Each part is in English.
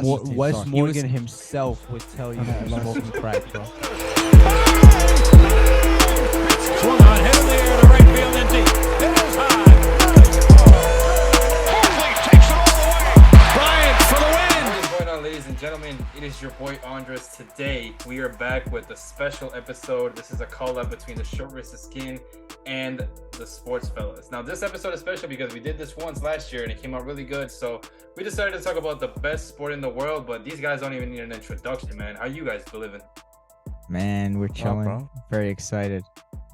Wes Sorry. Morgan himself would tell you he's smoking crack, bro. Swung on, hit in the air to right field and deep. It is high. Holy takes it all the way. Bryant for the win. What is going on, ladies and gentlemen? It is your boy Andres. Today we are back with a special episode. This is a collab between the Short vs. Skin and the Sportsfellas. Now this episode is special because we did this once last year and it came out really good. So we decided to talk about the best sport in the world, but these guys don't even need an introduction, man. How you guys living? Man, we're chilling. bro. Very excited.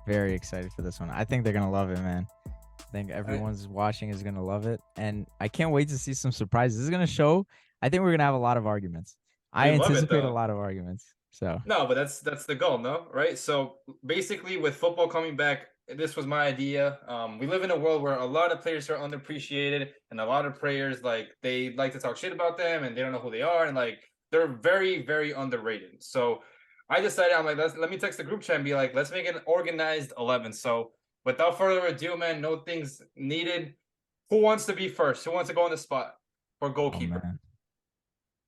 Very excited for this one. I think they're going to love it, man. I think everyone's watching is going to love it. And I can't wait to see some surprises. This is going to show. I think we're going to have a lot of arguments. I anticipate a lot of arguments. So No, but that's the goal, no? Right? So basically with football coming back, this was my idea. We live in a world where a lot of players are underappreciated and a lot of players, like, they like to talk shit about them and they don't know who they are, and like they're very, very underrated. So I decided, I'm like, let me text the group chat and be like, let's make an organized 11. So without further ado, man, no things needed. Who wants to be first? Who wants to go on the spot for goalkeeper? man.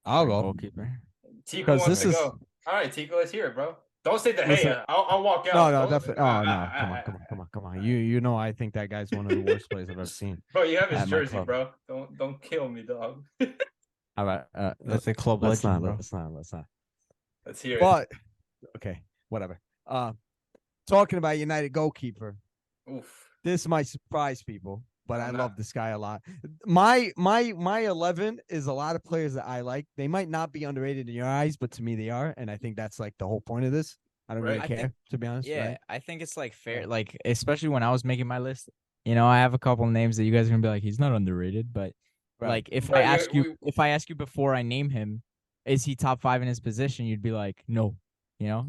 I'll go. Goalkeeper. Tico wants to go. All right, Tico, let's hear it, bro. Don't say the Listen. hey. I'll walk out. No, Don't- definitely. Oh no, come on. You know I think that guy's one of the worst players I've ever seen. Bro, you have his At my jersey, club. bro. Don't kill me, dog. All right, That's a club let's legend, not, bro. let's not. Let's hear it. But okay, whatever. Talking about United goalkeeper, Oof. this might surprise people, but I Why love not? this guy a lot. My 11 is a lot of players that I like. They might not be underrated in your eyes, but to me they are, and I think that's like the whole point of this. I don't really Right. I care, think- to be honest. Yeah, right? I think it's like fair. Like, especially when I was making my list, I have a couple names that you guys are going to be like, he's not underrated. But Right. like, if Right, I ask yeah, you, if I ask you before I name him, is he top 5 in his position? You'd be like, no,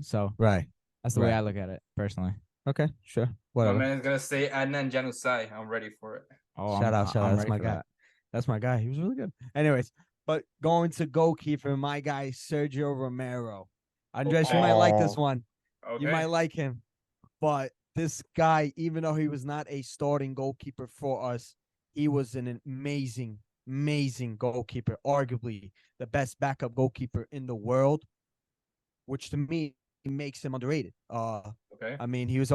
So Right. that's the way Right. I look at it personally. Okay. Sure. My Whatever. man is gonna say Adnan Januzaj. I'm ready for it. Oh, Shout out. I'm That's ready my for guy. that. That's my guy. He was really good. Anyways, but going to goalkeeper, my guy Sergio Romero. Andres, you might like this one. Okay. You might like him, but this guy, even though he was not a starting goalkeeper for us, he was an amazing, amazing goalkeeper. Arguably the best backup goalkeeper in the world, which to me makes him underrated. Okay. I mean, he was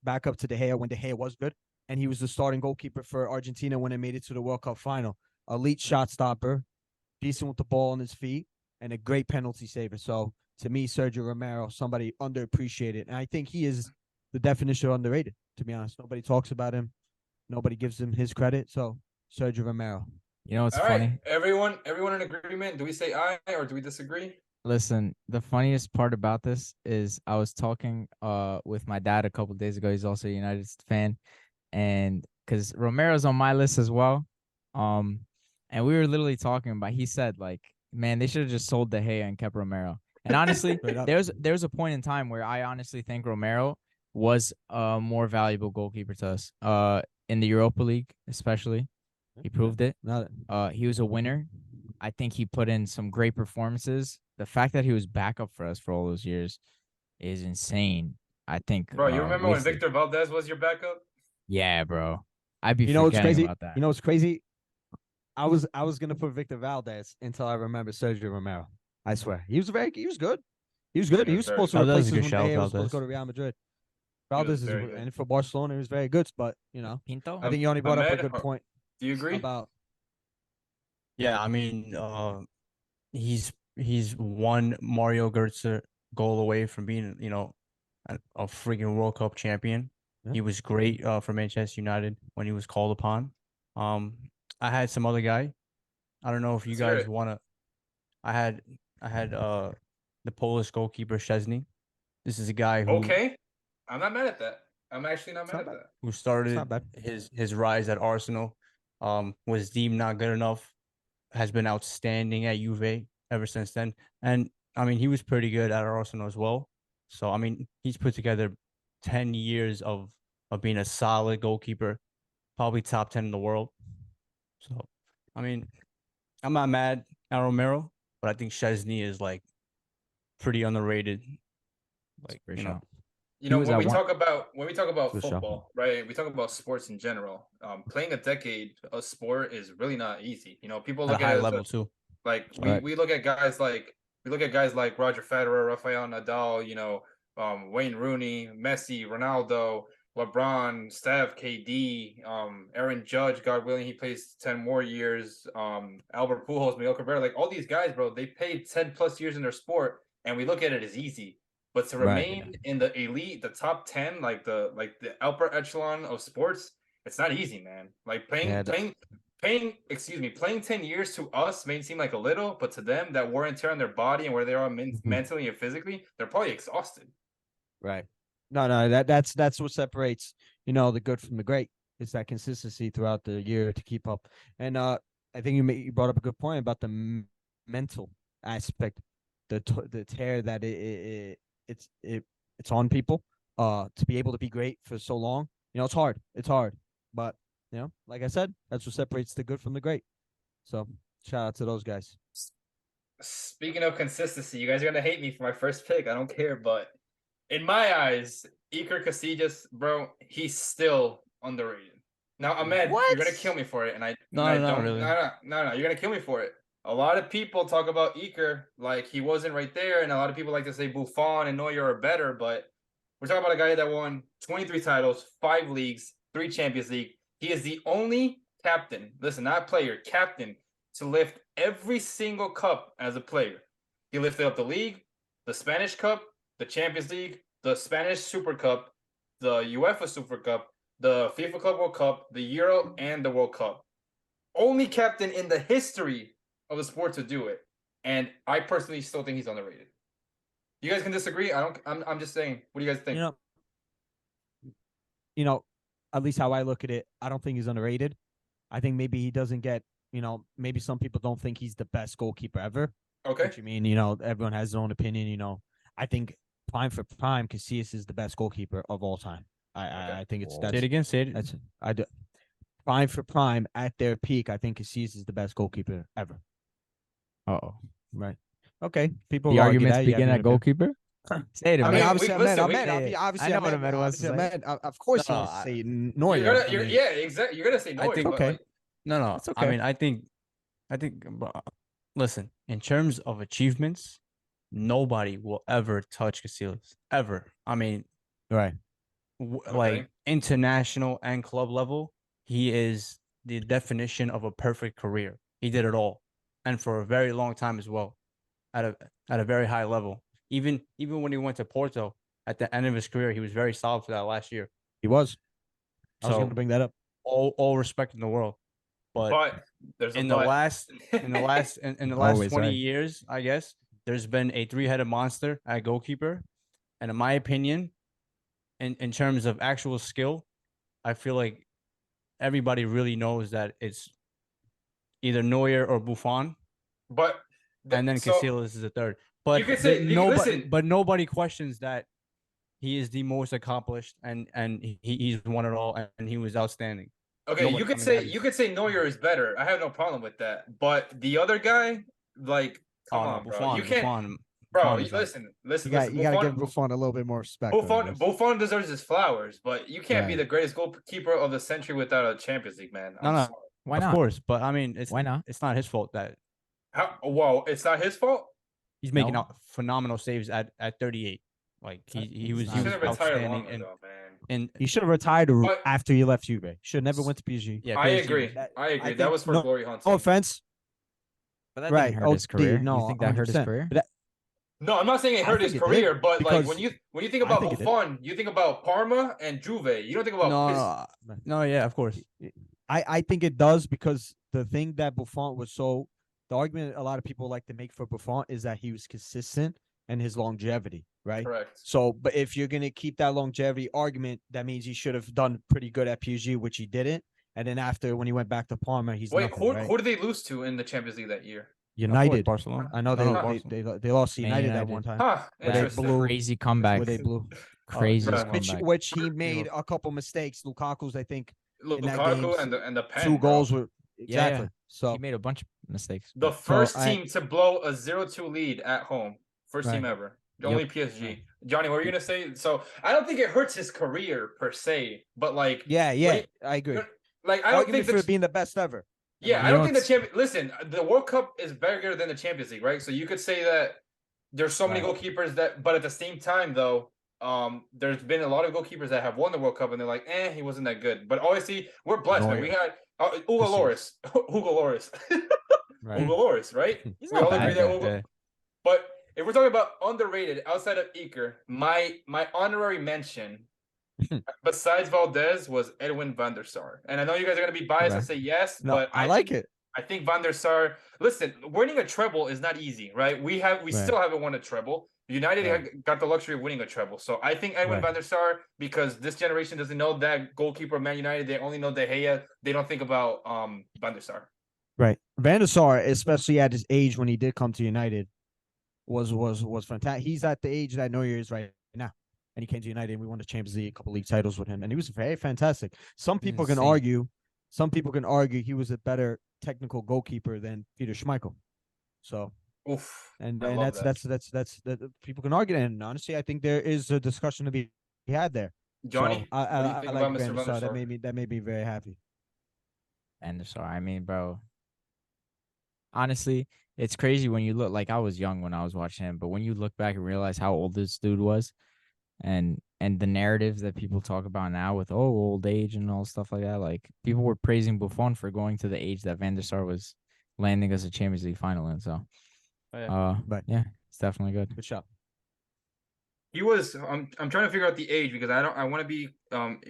back up to De Gea when De Gea was good, and he was the starting goalkeeper for Argentina when they made it to the World Cup final. Elite shot stopper, decent with the ball on his feet, and a great penalty saver. So to me, Sergio Romero, somebody underappreciated, and I think he is the definition of underrated. To be honest, nobody talks about him, nobody gives him his credit. So Sergio Romero. It's All funny. right. Everyone in agreement? Do we say aye or do we disagree? Listen, the funniest part about this is I was talking with my dad a couple days ago. He's also a United fan, and because Romero's on my list as well, and we were literally talking about. He said, like, man, they should have just sold De Gea and kept Romero. And honestly, Straight up. there's a point in time where I honestly think Romero was a more valuable goalkeeper to us. In the Europa League, especially, he proved it. He was a winner. I think he put in some great performances. The fact that he was backup for us for all those years is insane. I think. Bro, you remember when wasted. Victor Valdez was your backup? Yeah, bro. I'd be You know what's forgetting crazy? about that. You know what's crazy? I was gonna put Victor Valdez until I remember Sergio Romero. I swear, he was good. He was good. He was He was supposed to very replace good. us when Shout, De Gea was supposed Valdez. to go to Real Madrid. was Valdez is very good. and for Barcelona, he was very good. But Pinto. I think you only brought up a Ahmed, good point Do you agree? about. Yeah, I mean, he's one Mario Götze goal away from being, a freaking World Cup champion. Yeah. He was great for Manchester United when he was called upon. I had some other guy. I don't know if you Let's hear guys it. want to. I had the Polish goalkeeper Szczesny. This is a guy who Okay. I'm not mad at that. I'm actually not It's mad not at bad. that. who started not bad. his rise at Arsenal, was deemed not good enough, has been outstanding at Juve ever since then. And I mean, he was pretty good at Arsenal as well. So I mean, he's put together 10 years of being a solid goalkeeper, probably top 10 in the world. So I mean, I'm not mad at Romero, but I think Szczesny is like pretty underrated. Like, Great you know, shout. You know, was when at we one- talk about Good shout. football, right? We talk about sports in general. Playing a decade of sport is really not easy. You know, people at a look at high it as level too. Like Right. we look at guys like Roger Federer, Rafael Nadal, Wayne Rooney, Messi, Ronaldo, LeBron, Steph, KD, Aaron Judge, God willing, he plays 10 more years. Albert Pujols, Miguel Cabrera, like all these guys, bro, they played 10 plus years in their sport, and we look at it as easy. But to Right. remain in the elite, the top 10, like the upper echelon of sports, it's not easy, man. Like playing 10 years to us may seem like a little, but to them, that wear and tear on their body and where they are mentally and physically, they're probably exhausted. Right. No, that's what separates, the good from the great. It's that consistency throughout the year to keep up. And I think you brought up a good point about the mental aspect, the tear that it's on people. To be able to be great for so long, it's hard. It's hard, but like I said, that's what separates the good from the great. So shout out to those guys. Speaking of consistency, you guys are gonna hate me for my first pick. I don't care, but in my eyes, Iker Casillas, bro, he's still underrated. Now, Ahmed, you're gonna kill me for it, and No, you're gonna kill me for it. A lot of people talk about Iker like he wasn't right there, and a lot of people like to say Buffon and Neuer are better, but we're talking about a guy that won 23 titles, 5 leagues, 3 Champions League. He is the only captain, listen, not player, captain, to lift every single cup as a player. He lifted up the league, the Spanish Cup, the Champions League, the Spanish Super Cup, the UEFA Super Cup, the FIFA Club World Cup, the Euro, and the World Cup. Only captain in the history of the sport to do it. And I personally still think he's underrated. You guys can disagree. I'm just saying. What do you guys think? At least how I look at it, I don't think he's underrated. I think maybe he doesn't get, maybe some people don't think he's the best goalkeeper ever. Okay. Which, everyone has their own opinion, I think prime for prime, Casillas is the best goalkeeper of all time. I think it's Say it again. Say it. That's I do. Prime for prime at their peak, I think Casillas is the best goalkeeper ever. Oh, right. Okay. People. The argue arguments that. You begin have at your goalkeeper. Say it. I I mean, mean, obviously, listen, obviously, I know what Ahmed wants to Ahmed, of course, No, he wants to say Neuer. Yeah, exactly. You're gonna say Neuer. think- but, okay. like, No. It's okay. I mean, I think, listen, in terms of achievements, nobody will ever touch Casillas ever. I mean, Right. like international and club level, he is the definition of a perfect career. He did it all, and for a very long time as well, at a very high level. Even when he went to Porto at the end of his career, he was very solid for that last year. He was. I was So going to bring that up. all respect in the world, but there's a in the but. last 20 right. years, I guess there's been a 3-headed monster at goalkeeper, and in my opinion, in terms of actual skill, I feel like everybody really knows that it's either Neuer or Buffon, But and then so Casillas is the third. But you could say listen. but nobody questions that he is the most accomplished, and he's won it all, and he was outstanding. Okay, Nobody- you could say Neuer is better. I have no problem with that. But the other guy, like, come on, bro. Buffon, You can't, Buffon, bro. Buffon is Listen. You got to give Buffon a little bit more respect. Buffon deserves his flowers, but you can't be Right. the greatest goalkeeper of the century without a Champions League, man. I'm No. sorry. Why of not? course, but I mean, Why not? It's not his fault that Whoa, it's not his fault. he's making No. out phenomenal saves at 38. Like he was He He should have retired outstanding long ago, man. and He should have retired But- after he left Juve. Should have never went to PSG. yeah, I PSG agree. was- I agree. think- That was for no- glory hunting. No offense. But that Right. didn't hurt his career. No, You think that hurt his 100%. career? But No, I'm not saying it I hurt his think it career, did, but like because when you think I about think it did. Buffon, you think about Parma and Juve. You don't think about no, yeah, of course. I think it does, because the thing that Buffon was the argument a lot of people like to make for Buffon is that he was consistent and his longevity, right? Correct. So, but if you're going to keep that longevity argument, that means he should have done pretty good at PSG, which he didn't. And then after, when he went back to Parma, he's Wait, nothing, right? who did they lose to in the Champions League that year? United. Barcelona. I know No, they lost to Man United that United. one time. Huh? Where they Interesting. blew- Crazy comeback. Where they blew. Crazy bruh. comeback. Which he made a couple mistakes. Lukaku's, I think, in that Lukaku game, and the pen, 2 bro. goals were Yeah, exactly. So He made a bunch of mistakes. The first I- team to blow a 0-2 lead at home. First team Right. ever. Only PSG. Johnny, what were you gonna say? So I don't think it hurts his career per se, but like yeah, Wait, I agree. like I don't Argument think for being the best ever. Yeah, You I don't know think the what's- champion. Listen, the World Cup is bigger than the Champions League, right? So you could say that there's so many Right. goalkeepers that, but at the same time, though, there's been a lot of goalkeepers that have won the World Cup, and they're like, he wasn't that good. But obviously, we're blessed, man. Neuer. We had Hugo Lloris, Hugo Lloris, Right. Hugo Lloris, right? He's We not all bad, agree that though. Hugo. Yeah. But if we're talking about underrated outside of Iker, my honorary mention, besides Valdez, was Edwin van der Sar. And I know you guys are gonna be biased and Okay. say yes, No, but I like it. I think Van der Sar. Listen, winning a treble is not easy, right? We Right. still haven't won a treble. United Right. got the luxury of winning a treble, so I think Edwin Right. van der Sar, because this generation doesn't know that goalkeeper of Man United. They only know De Gea. They don't think about Van der Sar. Right. Van der Sar, especially at his age when he did come to United, was fantastic. He's at the age that Neuer is right now. And he came to United and we won the Champions League, a couple league titles with him. And he was very fantastic. Some people can insane. argue he was a better technical goalkeeper than Peter Schmeichel. So Oof. and I love that's that people can argue that. And honestly, I think there is a discussion to be had there. Johnny. So what do you think I about like Mr. Van der Van der Sar. Sar? That made me very happy. Van der Sar. I mean, bro. Honestly, it's crazy when you look. Like I was young when I was watching him, but when you look back and realize how old this dude was, and the narratives that people talk about now with old age and all stuff like that, like people were praising Buffon for going to the age that Van der Sar was landing as a Champions League final in. So, Right. yeah, it's definitely good. Good shot. He was. I'm trying to figure out the age because I want to be.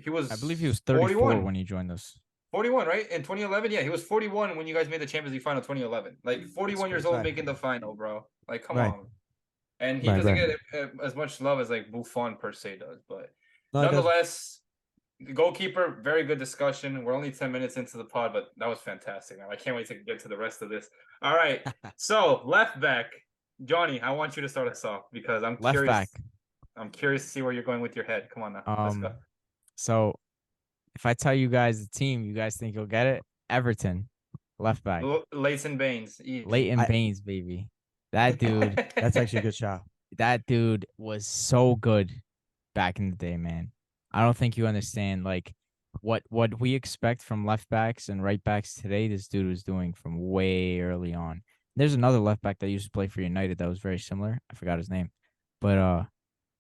He was. I believe he was 34 41. when he joined us. 41, right? In 2011, yeah, he was 41 when you guys made the Champions League final 2011. Like 41 years old Right. making the final, bro. Like, come Right. on. And he Right, doesn't right. get as much love as like Buffon per se does, but No, it doesn't. nonetheless, the goalkeeper, very good discussion. We're only 10 minutes into the pod, but that was fantastic. I can't wait to get to the rest of this. All right, so left back, Johnny, I want you to start us off because I'm Left curious. back. I'm curious to see where you're going with your head. Come on now, let's go. So if I tell you guys the team, you guys think you'll get it? Everton, left back. Leighton Baines. Easy. Leighton Baines, baby. That dude, That's actually a good shot. that dude was so good back in the day, man. I don't think you understand like what we expect from left backs and right backs today. This dude was doing from way early on. There's another left back that used to play for United that was very similar. I forgot his name, but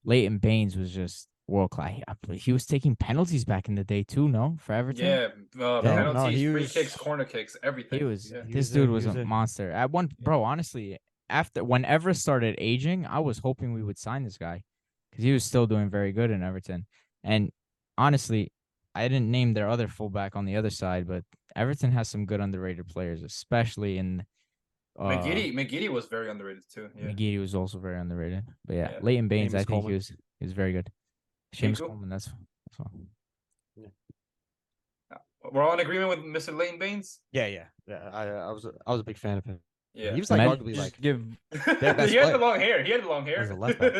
Leighton Baines was just world class. He was taking penalties back in the day too. No, for Everton. Yeah, no, penalties, he free was- kicks, corner kicks, everything. He was. Yeah. This was dude a- was he a was a- monster. At one, bro. Honestly, after when Everett started aging, I was hoping we would sign this guy because he was still doing very good in Everton. And honestly, I didn't name their other fullback on the other side, but Everton has some good underrated players, especially in. McGeady was very underrated too. Yeah. McGeady was also very underrated. But yeah, Yeah. Leighton Baines, Seamus I think Coleman. he was very good. Seamus Nico? Coleman, that's all. We're all in agreement with Mr. Leighton Baines. Yeah. I was a big fan of him. Yeah. He was like Men- arguably like Give he their best had player. the long hair. He had the long hair. As a left back.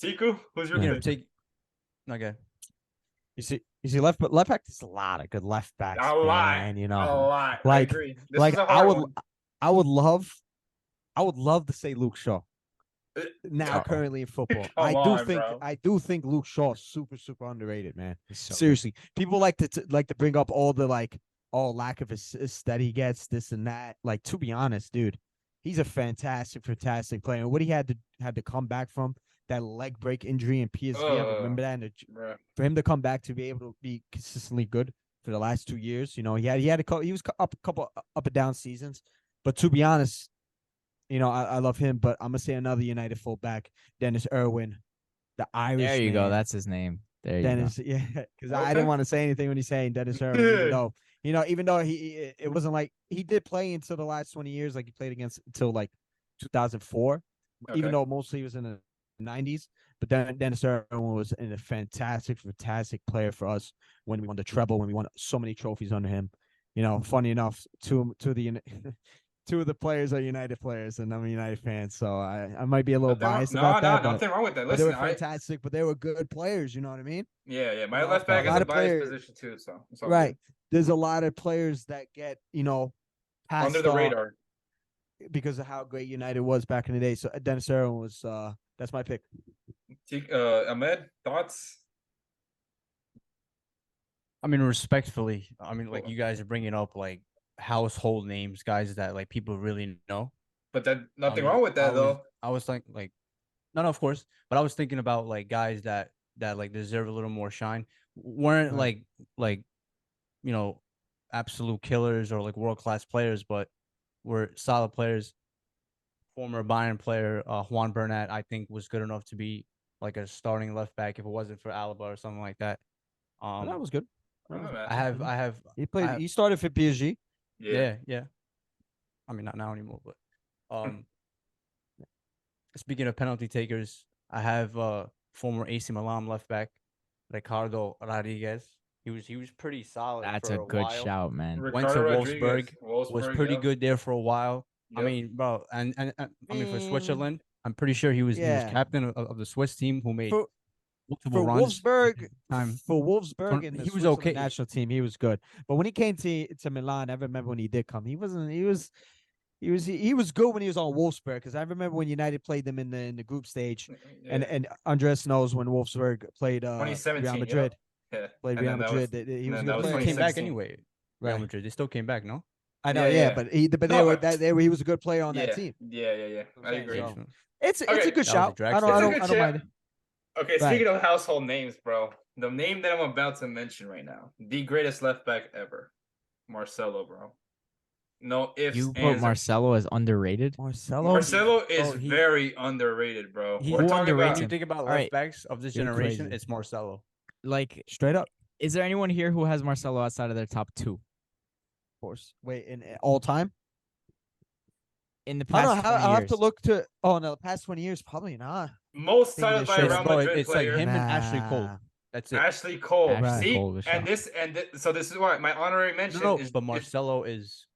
Tiku, who's your you know pick? take. Okay. you see left back. There's a lot of good left backs. A lot. man, you A know. lot. I Like- agree. This like is a hard one. I would love to say Luke Shaw. Now Uh-oh. currently in football. Come on, bro. I do think Luke Shaw is super underrated, man. He's so good. Seriously. People like to bring up all the lack of assists that he gets, this and that. Like, to be honest, dude, he's a fantastic player. And what he had to come back from, that leg break injury in PSV, I remember that. And Bruh. for him to come back to be able to be consistently good for the last 2 years, he had he was up a couple up and down seasons. But to be honest, I love him, but I'm gonna say another United fullback, Dennis Irwin, the Irish. There you go. man. That's his name. There you Dennis, yeah, because I Okay. didn't want to say anything when he's saying Dennis Irwin, even though it wasn't like he did play until the last 20 years, like he played against until like 2004, Okay. even though mostly he was in the 90s. But then Dennis Irwin was a fantastic player for us when we won the treble, when we won so many trophies under him. Funny enough, two of the players are United players, and I'm a United fan, so I might be a little biased about that. But, nothing wrong with that. but they Listen, were fantastic, but they were good players. You know what I mean? yeah. My know, left back a is lot a of biased players- position too, so it's all Right. There's a lot of players that get good. passed Under the off radar. because of how great United was back in the day. So Dennis Irwin was that's my pick. Ahmed, thoughts? I mean, respectfully, like you guys are bringing up like household names, guys that like people really know. But that nothing I wrong with that was, though. I was like, no, of course, but I was thinking about like guys that like deserve a little more shine. Weren't Right. like you know absolute killers or like world class players, but were solid players. Former Bayern player Juan Bernat, I think, was good enough to be like a starting left back if it wasn't for Alaba or something like that. Oh, that was good. That was- man. I have He played. I- He started for PSG. yeah. I mean, not now anymore, but speaking of penalty takers, I have former AC Milan left back Ricardo Rodriguez. He was pretty solid That's for a a good while. shout, man. Went to Rodriguez, Wolfsburg, was pretty yep. good there for a while. I Yep. mean, bro, and I mean for Mm, Switzerland, I'm pretty sure he was yeah. captain of the Swiss team who made For multiple for runs. Wolfsburg, Time. for Wolfsburg and the He was Switzerland okay. national team, he was good. But when he came to Milan, I remember when he did come, he wasn't. He was good when he was on Wolfsburg because I remember when United played them in the group stage, and Andres knows when Wolfsburg played 2017, Real Madrid. Yeah. Played And Real then that Madrid. was- He and was a then good that was player. He came back 2016. anyway. Real Right. Madrid. They still came back, no? I know, Yeah, yeah, yeah. but No, but- he was a good player on that Yeah. team. Yeah. I agree. So- Engagement. It's a Okay. good That was a shout. drag I strip. don't It's a good mind. Okay, Right. speaking of household names, bro, the name that I'm about to mention right now, the greatest left back ever, Marcelo, bro. No ifs, You put ands, or- Marcelo as underrated. Marcelo is Bro, very underrated, bro. He- We're Who talking underrates When you about think about All left right. backs of this You're generation, crazy. it's Marcelo. Like, straight up. is there anyone here who has Marcelo outside of their top two Of course. Wait, in all time? in the I don't past know. 20 I'll years? have to look to. Oh no, the past 20 years, probably not. most Thinking titles this by a shit. Real Bro, Madrid it's player. like him and Ashley Cole. Nah. That's it. Ashley Cole. Ashley See, Cole was and shot. so this is why my honorary mention No, is but Marcelo is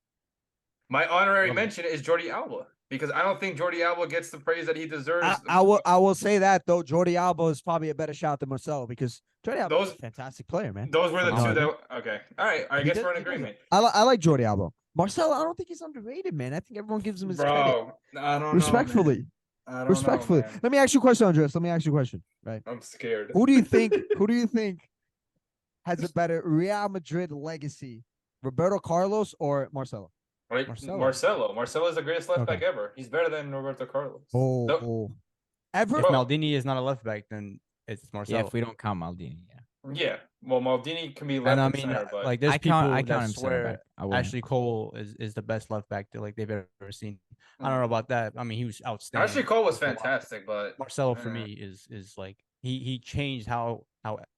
my honorary Level. mention is Jordi Alba because I don't think Jordi Alba gets the praise that he deserves. I will say that though. Jordi Alba is probably a better shot than Marcelo because Jordi Alba is a fantastic player, man. Those were the two Phenomenal. that. Okay, all right. I guess we're in agreement, I like Jordi Alba. Marcelo, I don't think he's underrated, man. I think everyone gives him his credit. bro. I don't Respectfully. know. Man. I don't Respectfully. know, man. Let me ask you a question, Andres. Let me ask you a question. Right. I'm scared. Who do you think has a better Real Madrid legacy? Roberto Carlos or Marcelo? Right, Marcelo. Marcelo is the greatest left Okay. back ever. He's better than Roberto Carlos. Ever? if Bro. Maldini is not a left back, then it's Yeah, Marcelo. if we don't count Maldini, yeah. Yeah. Well, Maldini can be left And I and mean, center, but like, there's I people count that him center swear back. I wouldn't. Ashley Cole is the best left back that like they've ever seen. I don't know about that. I mean, he was outstanding. Ashley Cole was for a while. fantastic, but Marcelo for uh, me is like he changed how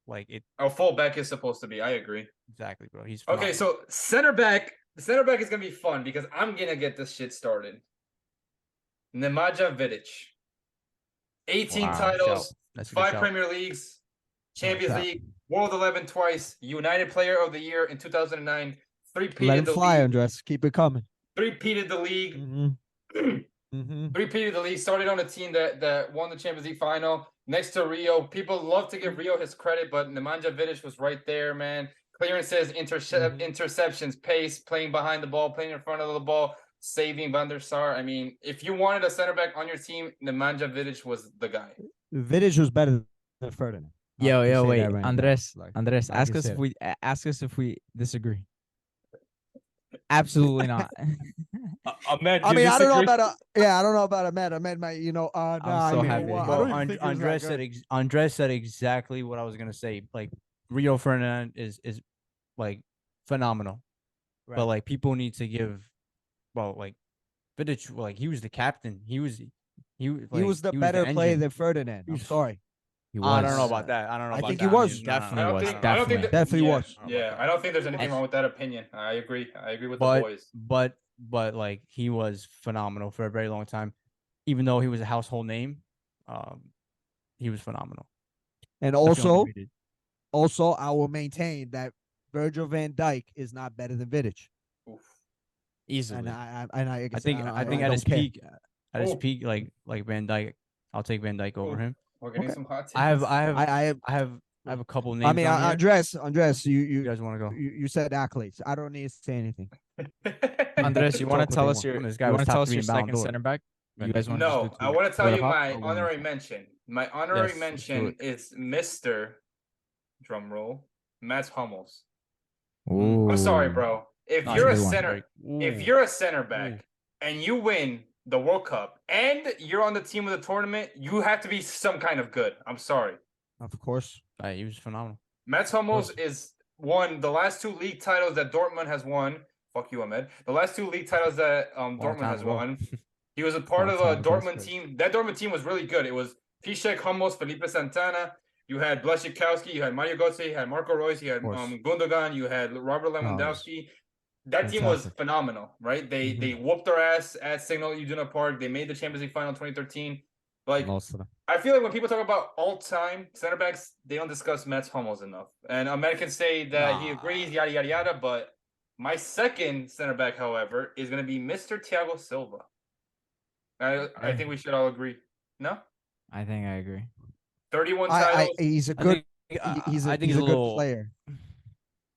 like it a fullback is supposed to be. I agree. exactly, bro. He's Okay, phenomenal. so center back. The center back is gonna be fun because I'm gonna get this shit started. Nemanja Vidic. 18 Wow, titles, That's a good 5 shout. Premier Leagues, Champions shout. League, World 11 twice, United Player of the Year in 2009, Let three-peated him the fly, league, Andres. Keep it coming. three-peated the league, Mm-hmm. three-peated the league, started on a team that won the Champions League final next to Rio. People love to give Rio his credit, but Nemanja Vidic was right there, man. Clearances, interceptions, pace, playing behind the ball, playing in front of the ball, saving Van der Sar. I mean, if you wanted a center back on your team, Nemanja Vidic was the guy. Vidic was better than Ferdinand. I can Yo, say wait, that right now. Andres, Like, Andres, I ask can us say if we disagree. Absolutely not. Ahmed, I mean, I don't know about I don't know about Ahmed. Ahmed might, nah, I'm so you know happy. what, I Bro, don't even think he was that Andres good. Andres said exactly what I was gonna say. Like Rio Ferdinand is like phenomenal, Right. but like people need to give, well, like Vidic, like he was the captain. He was the better player than Ferdinand. I'm sorry. He was. I don't know about that. I don't know. I about think that. he was. mean, Definitely I don't was. think. I don't think. That, Definitely yeah, was. Yeah, I don't think there's anything And- wrong with that opinion. I agree. I agree with the But boys. but like he was phenomenal for a very long time, even though he was a household name. He was phenomenal. And Definitely also, underrated. I will maintain that Virgil van Dijk is not better than Vidic. Oof. Easily. And I think I at don't his care. peak, Oh. like Van Dyke, I'll take Van Dyke over Oh. him. We're getting Okay. some hot takes. I have I a couple names. I mean, on here. Andres, you you guys want to go? you said accolades. I don't need to say anything. Andres, you Talk want what to tell they us want. your? This You guy was want to top tell us 3 your in Ballon second d'Or. center back? You guys want to No, just do I want to tell split you up? my Or one honorary at a time? mention. My honorary Yes, let's do mention it. is Mr. Drumroll, Mats Hummels. Ooh. I'm sorry, bro. if No, you're a he won. center, if you're a center back and you win the World Cup and you're on the team of the tournament, you have to be some kind of good. I'm sorry. Of course. He was phenomenal. Mats Hummels is won the last 2 league titles that Dortmund has won. Fuck you, Ahmed. The last 2 league titles that Dortmund has won. He was a part of a Dortmund team. That Dortmund team was really good. It was Piszczek, Hummels, Felipe Santana. You had Blaszczykowski. You had Mario Götze. You had Marco Reus. You had Gundogan. You had Robert Lewandowski. That team was phenomenal, right? They whooped their ass at Signal Iduna Park. They made the Champions League final in 2013. Like, I feel like when people talk about all-time center backs, they don't discuss Mats Hummels enough. And Ahmed can say that he agrees, yada, yada, yada. But my second center back, however, is going to be Mr. Thiago Silva. I think we should all agree. No? I think I agree. 31 titles. He's a good. He's a good player.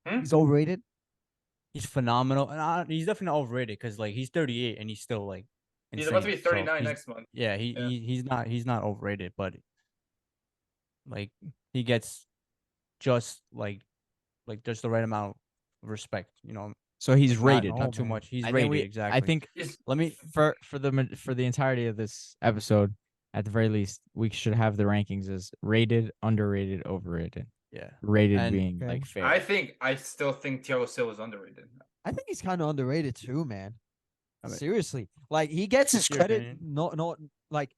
He's overrated. He's phenomenal, and he's definitely not overrated because like he's 38 and he's still like. He's about to be 39 next month. Yeah, he's not overrated, but like he gets just like just the right amount of respect, you know. So he's rated, not too much. He's rated exactly. I think let me for the entirety of this episode, at the very least, we should have the rankings as rated, underrated, overrated. Yeah, rated being like fair. I still think Thiago Silva is underrated. I think he's kind of underrated too, man. Seriously, like he gets his credit. No, like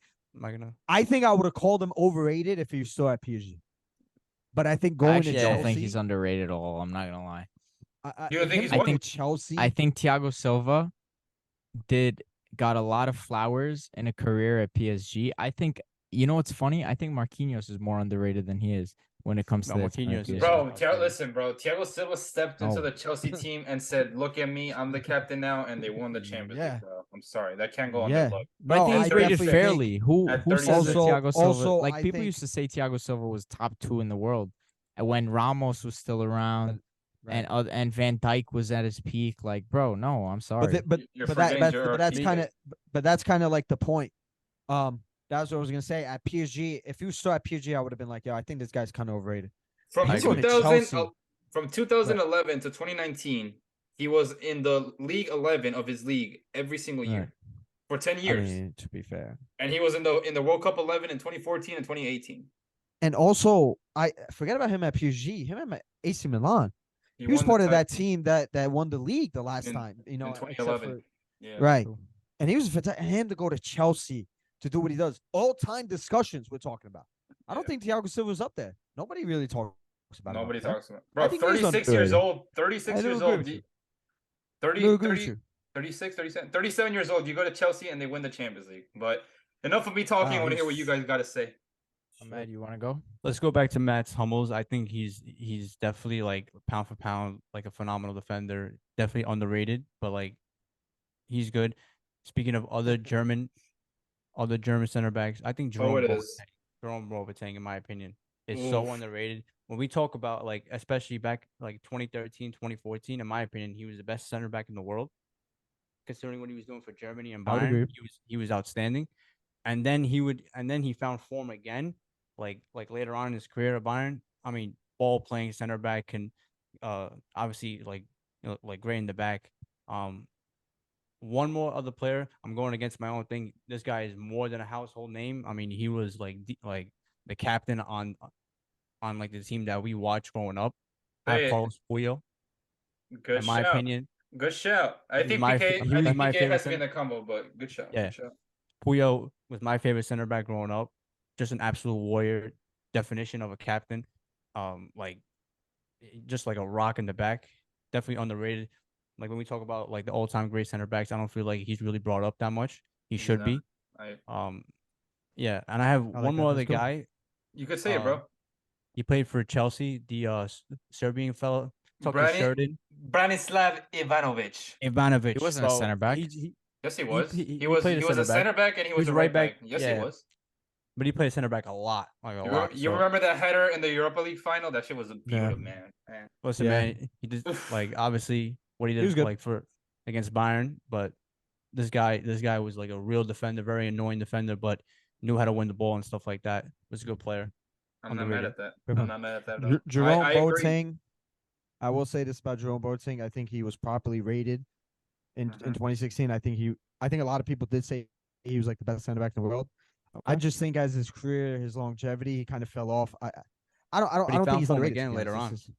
I think I would have called him overrated if he was still at PSG. But I think going to Chelsea, I don't think he's underrated at all. I'm not gonna lie. You don't think he's Chelsea? I think Thiago Silva got a lot of flowers in a career at PSG. I think what's funny? I think Marquinhos is more underrated than he is when it comes to Marquinhos. Listen, bro. Thiago Silva stepped into the Chelsea team and said, "Look at me, I'm the captain now," and they won the Champions League, bro. I'm sorry, that can't go on their luck. But I think he's rated fairly. Who says that Thiago Silva? Like people used to say Thiago Silva was top 2 in the world, and when Ramos was still around. Right. And Van Dijk was at his peak. Like, bro, no, I'm sorry. But that's kind of like the point. That's what I was gonna say. At PSG, if he was still at PSG, I would have been like, yo, I think this guy's kind of overrated. From 2011 to 2019, he was in the League 11 of his league every single year for 10 years. I mean, to be fair, and he was in the World Cup 11 in 2014 and 2018. And also, I forget about him at PSG. Him at AC Milan. He was part of that team that won the league the last time, in 2011. Right. And he was fantastic. And him to go to Chelsea to do what he does. All-time discussions we're talking about. I don't think Thiago Silva's up there. Nobody really talks about it. Nobody talks about it. Bro, 36 years old. 36 years old. 36, 37 years old. You go to Chelsea and they win the Champions League. But enough of me talking. I want to hear what you guys got to say. Ahmed, you want to go? Let's go back to Mats Hummels. I think he's definitely like pound for pound, like a phenomenal defender. Definitely underrated, but like he's good. Speaking of other German center backs, I think Jerome Boateng, in my opinion, is so underrated. When we talk about like, especially back like 2013, 2014, in my opinion, he was the best center back in the world. Considering what he was doing for Germany and Bayern, he was outstanding. And then he found form again. Like later on in his career at Bayern, I mean, ball playing center back and obviously like great in the back. One more other player, I'm going against my own thing. This guy is more than a household name. I mean, he was like the captain on like the team that we watched growing up. Carlos Puyol. Good in my opinion. Good shout. I think PK has to be in the combo, but good shout. Yeah. Good shout. Puyol was my favorite center back growing up. Just an absolute warrior, definition of a captain. Like just like a rock in the back. Definitely underrated. Like when we talk about like the all-time great center backs, I don't feel like he's really brought up that much. He should be. Yeah, and I have one more other guy. You could say it, bro. He played for Chelsea, the Serbian fellow. Branislav Ivanovic. He wasn't a center back. Yes, he was. He was a center back and he was a right back. Yes, he was. But he played center back a lot. You remember that header in the Europa League final? That shit was a beautiful, man. Listen, man, he did like obviously what he did like for against Bayern, but this guy was like a real defender, very annoying defender, but knew how to win the ball and stuff like that. Was a good player. I'm not mad at that. I'm not mad at that. Jerome Boateng. I will say this about Jerome Boateng. I think he was properly rated in Mhm. 2016. I think a lot of people did say he was like the best center back in the world. I just think as his career, his longevity, he kind of fell off. I don't But he think found he's form underrated again to be later honest. on.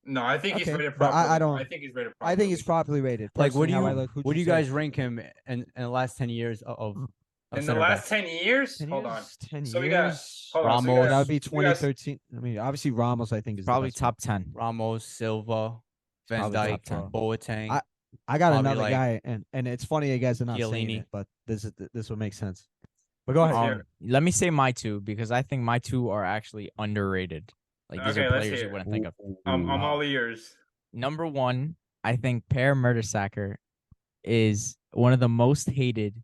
No, I think he's Okay, rated but properly. I don't. I think he's rated I properly. think he's properly rated. Like, what do Personally, you how I look, who'd what do you say? guys rank him in the last 10 years of in the center last back? 10 years? 10 Hold on. years? 10 So we got years. hold on. So we Ramos. got, That would be we got 2013. I mean, obviously Ramos, I think is Probably the best one. top 10. Ramos, Silva, Van Probably top Dijk, 10. Boateng. I got Probably another like guy, and it's funny you guys are not saying Chiellini. it, but this will make sense. But go ahead. Let's hear it. Let me say my two because I think my two are actually underrated. Like these Okay, are let's players hear you it. wouldn't think of. I'm all ears. Number one, I think Per Mertesacker is one of the most hated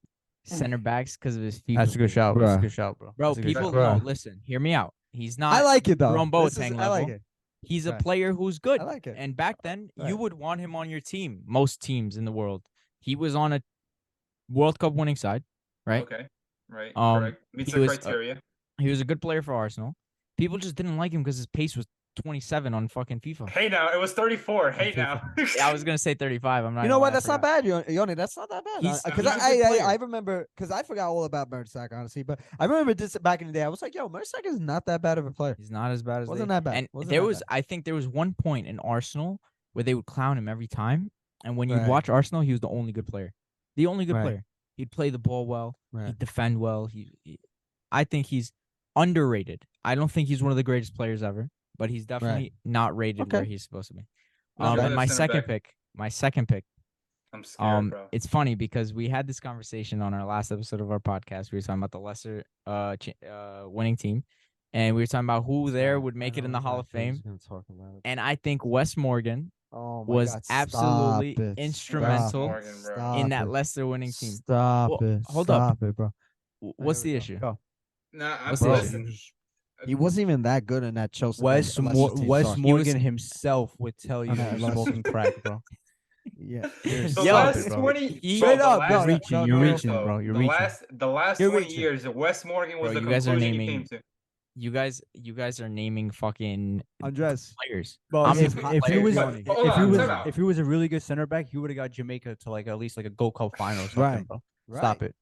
center backs because of his FIFA. That's a good skills. shout. That's a Bruh. good shout, bro. Bro. That's a good People, shout. no, Bruh. listen, hear me out. He's not. I like it though. Jerome This is- Boateng I like level. it. He's a Right. player who's good. I like it. And back then, you Right. would want him on your team. Most teams in the world. He was on a World Cup winning side, right? Okay. Right. Um, Correct. Meets he the was, criteria. He was a good player for Arsenal. People just didn't like him because his pace was 27 on fucking FIFA. Hey now, it was 34. Hey now. Yeah, I was gonna say 35. I'm not. You know gonna what? lie, I That's not forgot. bad, Yoni. That's not that bad. He's- Because he's a good player. I remember because I forgot all about Mertesacker, honestly. But I remember this back in the day. I was like, yo, Mertesacker is not that bad of a player. He's not as bad as Wasn't they. that bad. And Wasn't there that was, bad. I think there was one point in Arsenal where they would clown him every time. And when you'd Right. watch Arsenal, he was the only good player. The only good Right. player. He'd play the ball well. Right. He'd defend well. I think he's underrated. I don't think he's one of the greatest players ever, but he's definitely not rated Okay. where he's supposed to be. Who's your And my center second back? pick, I'm scared, bro. it's funny because we had this conversation on our last episode of our podcast. We were talking about the lesser winning team, and we were talking about who there would make it in the Hall of Fame. And I think Wes Morgan Oh my was God, absolutely stop it. instrumental Morgan, bro. Stop in that it. Leicester winning team. Stop Well, it. hold up. Stop it, bro. What's Here we the go. issue? Go. Nah, I'm What's the listen. He wasn't even that good in that Chelsea. Wes Leicester team, Wes sorry. Morgan himself would tell you Okay, he's Leicester. smoking crack, bro. Yeah. The Yo, last bro. 20 He- bro, Straight the up, last bro. 20 You're No, no, years, reaching, though, bro. You're the reaching. last You're 20 reaching. years, Wes Morgan was Bro, the you guys are conclusion he naming- came to. You guys are naming fucking Andres. players. Bro, I'm if, not if he players. was But- hold if he on, was time out. if he was a really good center back, he would have got Jamaica to like at least like a Gold Cup final or something, Right. bro. Stop it.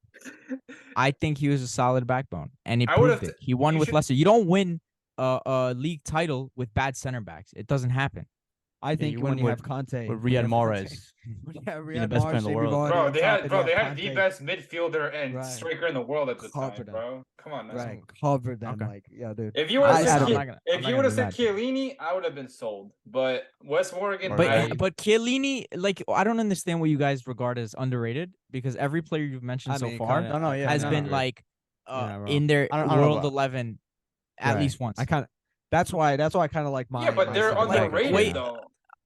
I think he was a solid backbone, and he I proved would've it. He won you with should- Leicester. You don't win a league title with bad center backs. It doesn't happen. I think you when win you with- have Conte. With when you Riyad have Mahrez. When you have being the Riyad best player in Mahrez, the Jamie world. Vardy Bro, on they top, had and bro, you they have had the Conte, best midfielder and Right. striker in the world at the Cover time, them. bro. Come on, now. Right, cover them Okay. like, yeah, dude. If you would I have had said him. I'm not if you gonna would have be said mad. Chiellini, I would have been sold. But Wes Morgan, But Chiellini, like I don't understand what you guys regard as underrated because every player you've mentioned I so mean, far kinda- No, yeah, has no, been no. like Yeah, bro. in their I don't know World about- 11 at Right. least once. I kind of. That's why I kind of like my. yeah, but my they're center back. underrated Wait, though.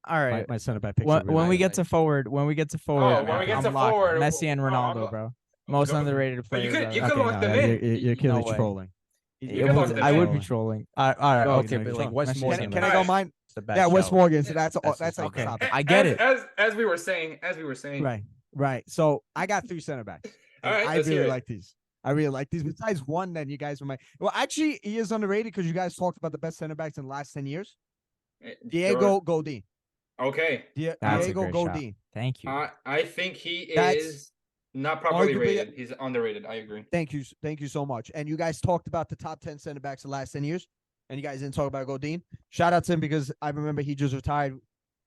All My, right. my center back picks. are When really we good. get to forward, when we get to forward, Oh, when we get I'm to locked. forward, Messi and oh, I'm Ronaldo, lo- bro. Most Go- underrated But players. you could ever. lock them yeah, in. You're clearly No way. trolling. It can was- lock them I in. would be trolling. All right, No, okay, you're but trolling. like Wes Messi- Morgan. Can I Alright. go mine? It's a bad Yeah, Wes shout. Morgan. So that's That's like okay. stop it. I get it. As we were saying, Right. So I got 3 center backs. And All right, I let's hear really it. like these. I really like these. Besides one, then you guys were well. Actually, he is underrated because you guys talked about the best center backs in the last 10 years. Diego Godin. Okay. That's a Diego great shot. Godin. Thank you. I think he That's is not properly arguably- rated. He's underrated. I agree. Thank you so much. And you guys talked about the top 10 center backs the last 10 years, and you guys didn't talk about Godin. Shout out to him because I remember he just retired.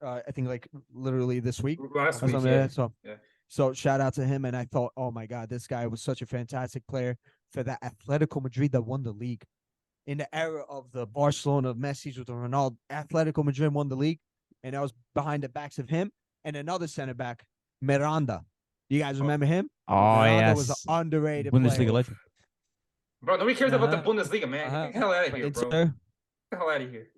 I think like literally this week. Last or week, something yeah. like that. So, Yeah. so shout out to him. And I thought, oh my God, this guy was such a fantastic player for that Atletico Madrid that won the league. In the era of the Barcelona of Messi's with the Ronaldo, Atletico Madrid won the league, and that was behind the backs of him and another center back, Miranda. You guys remember him? Oh Miranda was yes. an underrated Bundesliga player. legend. Bro, nobody cares about the Uh-huh. Bundesliga, man. Uh-huh. Get the hell out of here, It's, bro. Get the hell out of here.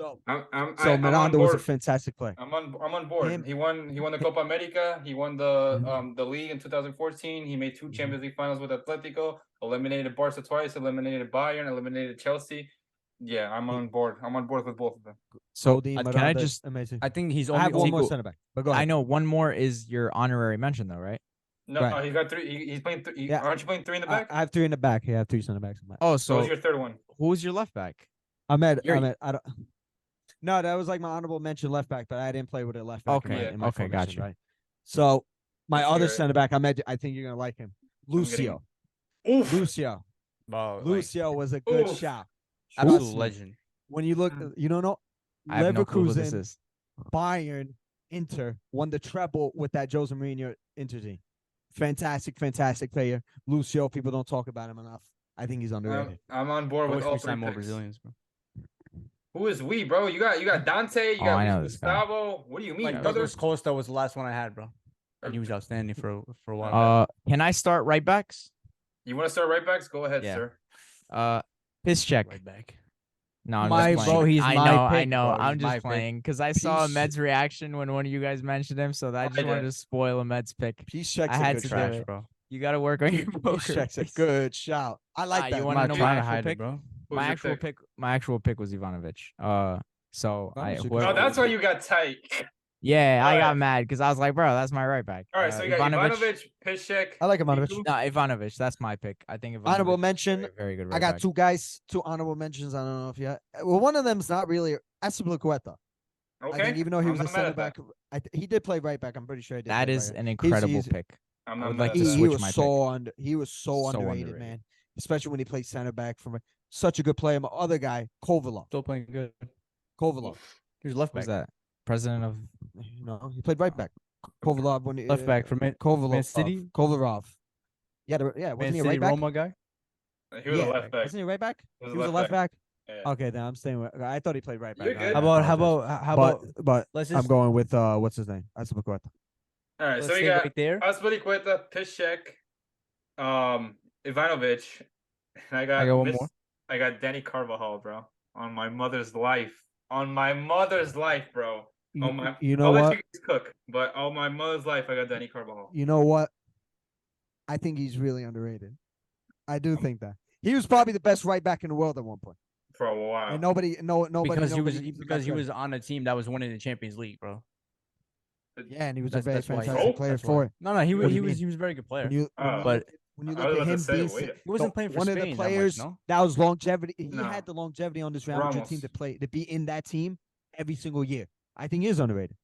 So, I'm so on Miranda was a board. fantastic player. I'm on board. Him- He won the Copa America. He won the league in 2014. He made 2 Champions League finals with Atletico. Eliminated Barca twice. Eliminated Bayern. Eliminated Chelsea. Yeah, I'm on board. I'm on board with both of them. So Godin, can I Miranda, just? amazing? I think he's I only. have one more only- center back, but go ahead. I know one more is your honorary mention though, right? No, Right. he's got 3. He's playing. Yeah. Aren't you playing 3 in the back? I have 3 in the back. I have 3 center backs. In my Oh, So so who's your third one? who's your left back? Ahmed, You're- I don't. No, that was like my honorable mention left back, but I didn't play with a left back. Okay, in my okay, formation, gotcha. Right. So my Let's other hear it. center back, I think you're gonna like him. Lucio. Oof. Lucio. Bro, like, Lucio was a good Oof. shot. absolute Trust me. legend. When you look, you don't know. I have no clue who this Leverkusen, is. Bayern, Inter won the treble with that Jose Mourinho Inter team. Fantastic player. Lucio, people don't talk about him enough. I think he's underrated. I'm on board I with wish all we three signed more picks. Brazilians, bro. Who is we, bro? You got Dante. You Oh, got I know this guy. Gustavo. What do you mean, Like brother? Douglas Costa was the last one I had, bro. And he was outstanding for a while. Can I start right backs? You want to start right backs? Go ahead, Yeah. sir. Piss check. Right back. No, I'm My just bro, playing. he's I my know, pick, I know. bro. I'm He's my just pick. playing because I saw Piece- Med's reaction when one of you guys mentioned him, so I just wanted did. to spoil a Med's pick. Peace check's I a had good to do shot. it. Trash, bro. You got to work on your Peace poker. check's a face. good shout. I like that. You I'm want to not know trying my to actual hide pick? it, bro. Who's My your actual pick? my actual pick was Ivanovic. So Ivanovic I is a good whoever- Oh, that's why you got tight. yeah, I Alright. got mad because I was like, bro, that's my right back. All right, so you got Ivanovic, Piszczek. I like Ivanovic. Piku. No, Ivanovic, that's my pick. I think Ivanovic Honorable is a mention, very, very good I right got back. two guys, two honorable mentions. I don't know if you had. Well, one of them's not really Azpilicueta. Okay. I think even though he I'm was a not mad center at that. back, he did play right back. I'm pretty sure he did. That play is right an back. incredible he's- pick. I'm I not would mad like at to that. He switch was my so pick. he was so So underrated, underrated. man. Especially when he played center back from such a good player. My other guy, Kovalov. Still playing good. Kovalov. He was left Who's back. that? President of No, he played right back. Kovalov when he, Left back for Man Kovalov. City? Kovarov. Yeah, wasn't Man he a City right back? Roma guy. He was yeah, a left back. Wasn't he a right back? He was He was a left back. Yeah. Okay, then I'm staying with. I thought he played right back. You're good. I apologize. How but about but let's I'm just going with what's his name? Azpilicueta. All right, let's so we stay got right there. Azpilicueta, Piszczek, Ivanovic, and I got one more. I got Danny Carvajal, bro. On my mother's life. On my mother's life, bro. Oh my! You know I'll what? let you guys cook, but on my mother's life, I got Danny Carvajal. You know what? I think he's really underrated. I do think that he was probably the best right back in the world at one point, For a while. and nobody Because he gives him because he credit. was on a team that was winning the Champions League, bro. Yeah, and he was That's- a very that's why he- fantastic Oh, player That's for why. it. No, he What do you was mean? he was a very good player. When you but when you I look was at about him to say, being wait. he wasn't playing for one Spain of the that players much, no? that was longevity. He No. had the longevity on this Real Madrid team Ramos. to be in that team every single year. I think he is underrated.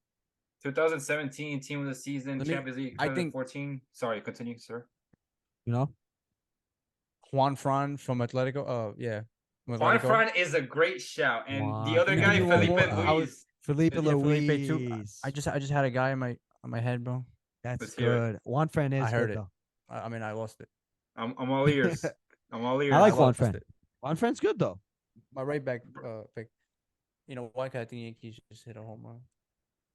2017 team of the season, Let me- Champions League. I think- 2014. Sorry, continue, sir. You know, Juan Fran from Atletico. Oh yeah. From Juan Atletico. Fran is a great shout, and Juan the other Fran. guy, Give me one Felipe more. Luis. Felipe Yeah, Felipe Luis. too. I just had a guy in my head, bro. That's Let's hear it. good. Juan Fran is I heard good it. though. I mean, I lost it. I'm all ears. I'm all ears. I like Juan lost Fran. it. Juan Fran's good though. My right back pick. You know why? 'Cause I think Yankees just hit a home run.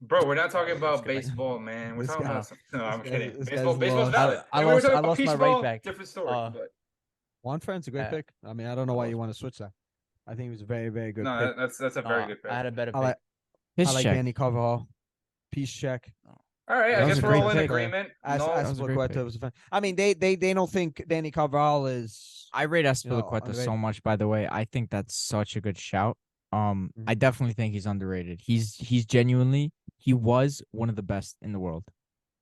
Bro, we're not talking This about guy. baseball, man. We're This talking guy- about. No, I'm this kidding. guy- this Baseball's guy's lost. valid. I And we were lost- talking I about lost my right baseball, back. Different story. But Juan Fran's a great Yeah. pick. I mean, I don't know why you want to switch that. I think he was a very, very good no, pick. that's a very good pick. I had a better I pick. like Piss I like check. Danny Carvajal. Peace check. All right, That I was guess a we're great all in pick. agreement. As No, was a great Azpilicueta pick. was a fan. I mean, they don't think Danny Carvajal is. I rate know, Azpilicueta so underrated. much, by the way. I think that's such a good shout. Mhm. I definitely think he's underrated. He's genuinely he was one of the best in the world,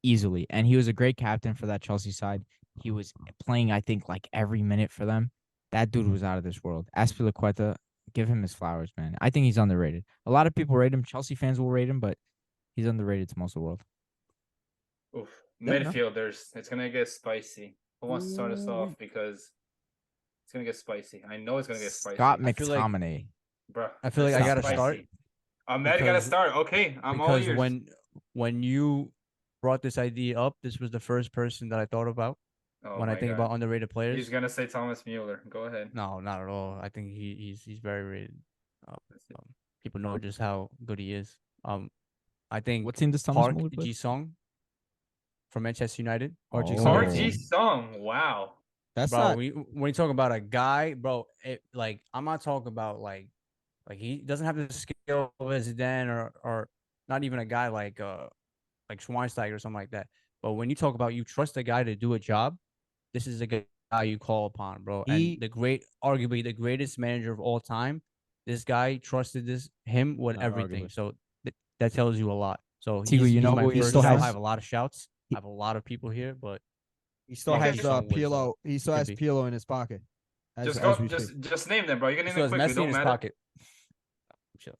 easily, and he was a great captain for that Chelsea side. He was playing, I think, like every minute for them. That dude was out of this world. Azpilicueta, give him his flowers, man. I think he's underrated. A lot of people rate him. Chelsea fans will rate him, but he's underrated to most of the world. Oof. Yeah, no. Midfielders. It's gonna get spicy. Who wants to start us off? Because it's gonna get spicy. I know it's gonna get spicy. Scott I feel like- McTominay. Bruh, I feel like it's I gotta spicy. start Ahmed gotta because- start. Okay, I'm all because ears. when you brought this idea up, this was the first person that I thought about Oh when I my think God. about underrated players. He's gonna say Thomas Mueller. Go ahead. No, not at all. I think he's very rated. People know just how good he is. I think What team does Thomas Park Muller play? Ji-sung from Manchester United. RG Oh. Song. RG Song. Wow. That's Bro, not. when you talk about a guy, bro, like I'm not talking about like he doesn't have the skill of Zidane or not even a guy like Schweinsteiger or something like that. But when you talk about you trust a guy to do a job, this is a guy you call upon, bro. And arguably the greatest manager of all time, this guy trusted him with Not everything. arguably. So that tells you a lot. So Tigo, you know my who he first still shout. has? I have a lot of shouts. I have a lot of people here, but He still Okay. has Ji-sung was, Pirlo. He still could has be. Pirlo in his pocket. Just as go. we speak. Just name them, bro. You can he name still them has quickly. Messi in Don't his matter. pocket. Chill.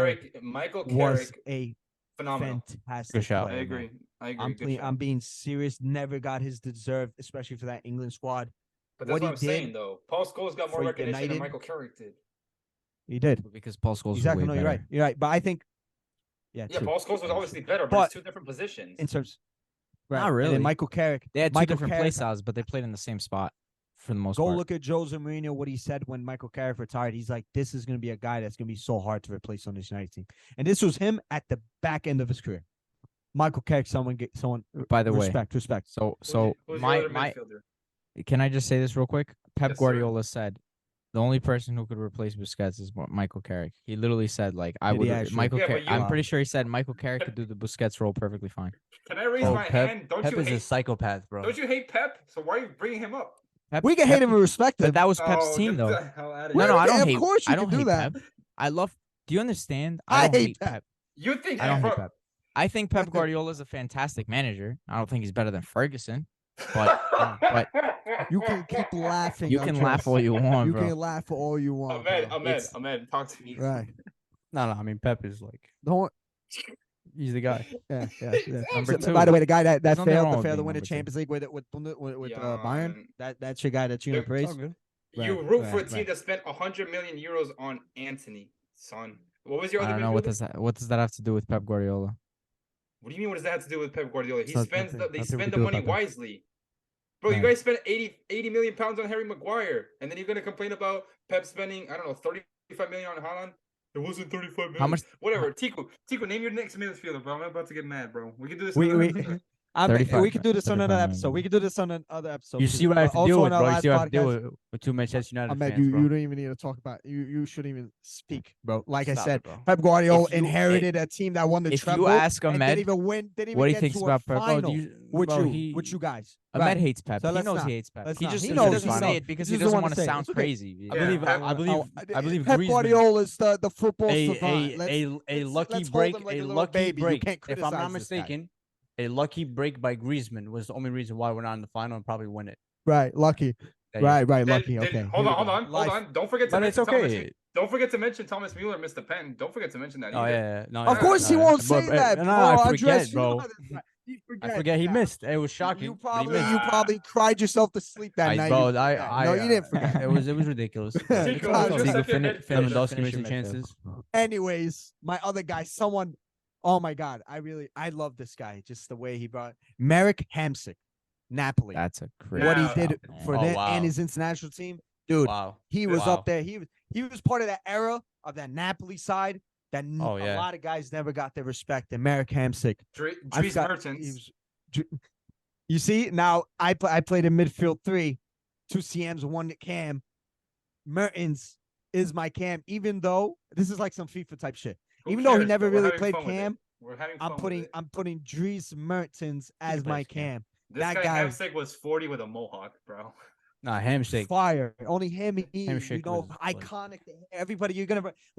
Carrick Michael was Carrick, a phenomenal. fantastic Good shout. player, I man. agree. I agree. Good shout. I'm being serious. Never got his deserved, especially for that England squad. But that's what I'm he saying, did though. Paul Scholes got more for recognition than United- Michael Carrick did. He did. Because Paul Scholes Exactly. was No, way you're better. right. You're right. But I think, Yeah, true. Paul Scholes was obviously better, but, But it's two different positions. in terms, Not right. And really. then Michael Carrick. They had two Michael different play Carrick- styles, but they played in the same spot for the most Go part. look at Jose Mourinho, what he said when Michael Carrick retired. He's like, this is going to be a guy that's going to be so hard to replace on this United team. And this was him at the back end of his career. Michael Carrick, someone. By the way, respect. So Who's your my other my midfielder? can I just say this real quick? Pep Yes, sir. Guardiola said the only person who could replace Busquets is Michael Carrick. He literally said like I Did he would actually? Michael Yeah, Carrick. but you- I'm pretty sure he said Michael Carrick could do the Busquets role perfectly fine. Can I raise Oh, my Pep, hand? Don't Pep you is a hate? psychopath, bro. Don't you hate Pep? So why are you bringing him up? Pep, We can hate him and respect but him. that was Pep's Oh, team get though. the hell out of No, here. no, I Yeah, don't of hate. course you I don't can do hate that. Pep. I love. Do you understand? I don't hate Pep. You think I don't hate bro- Pep. I think Pep Guardiola is a fantastic manager. I don't think he's better than Ferguson, but You can keep laughing. you can laugh all you want, You bro. can laugh all you want. It's- Ahmed, talk to me. Right. No, I mean Pep is like Don't. he's the guy. Yeah. Number two. By the way, the guy that There's nothing failed wrong to with fail to being win the number two. Champions League with Yeah, Bayern. man. That's your guy that you're gonna It's praise. It's all good. You Right, root for a right, team right. that spent 100 million euros on Anthony, son. What was your I other don't know midfielder? what does that have to do with Pep Guardiola? What do you mean? What does that have to do with Pep Guardiola? He It's not- spends nothing- they nothing we spend the do money about that. wisely. Bro, you Right. guys spent 80 million pounds on Harry Maguire, and then you're gonna complain about Pep spending, I don't know, 35 million on Haaland? It wasn't 35 million. How much? Whatever. Tico, name your next midfielder, bro. I'm about to get mad, bro. We can do this. We another we episode. we could do this on 35 another million. episode. We could do this on another episode. You see what I have to Also deal on with, our bro. You last see what I have to deal podcast- with two Manchester United Ahmed, fans, bro. you don't even need to talk about you shouldn't even speak, bro. Like I Stop said, it, bro. Pep Guardiola If you- inherited a team that won the If treble you ask and Ahmed didn't even win, didn't even what he get thinks to about a Pep, final with bro, you guys. Ahmed Right. hates Pep. So He let's knows not. he hates Pep. Let's He not. just He he knows doesn't he's say not. it because He he doesn't doesn't wanna want to say it. sound It's okay. crazy. Yeah, I believe Pep Griezmann- Guardiola is the football a savant. lucky let's hold break, him like a a little lucky baby. You break. can't If I'm criticize not this guy. mistaken, a lucky break by Griezmann was the only reason why we're not in the final and probably win it. Right, lucky. That year. Right, Then- lucky. then- Okay. Hold here on, we hold go. on. Life. Don't forget to But it's mention Thomas. okay. Don't forget to mention Thomas Mueller missed the pen. Don't forget to mention that. Oh either. yeah, no. Of yeah, course he no, won't but- say but- that. No, bro. I Andres, forget, you bro. know that. You I forget he yeah. missed. It was shocking. You but he probably missed. cried yourself to sleep that night. Bro, You forgot. No, you didn't forget. It was ridiculous. Tico, It's who's all your good. second Finish- midfielder? finish- Lewandowski finish made some your midfield. chances. Anyways, my other guy, someone. Oh my God, I love this guy. Just the way he brought Marek Hamsik, Napoli. That's a crazy. What he Yeah. did man. for Oh, them wow. and his international team, dude. Wow. He was Wow. up there. He was part of that era of that Napoli side that Oh, a yeah. lot of guys never got their respect. And Marek Hamsik. I Dries forgot- Mertens. he was- You see, now I played in midfield 3, 2 CMs, 1 cam. Mertens is my cam, even though this is like some FIFA type shit. Who Even though he cares, never bro? We're really having played fun with it. cam, We're having fun I'm putting Dries Mertens as my plays cam. cam. This that guy guy- Hamsik was 40 with a mohawk, bro. Nah, hamshake. Fire. Only him, you Hamsik know, was- iconic. Everybody, we're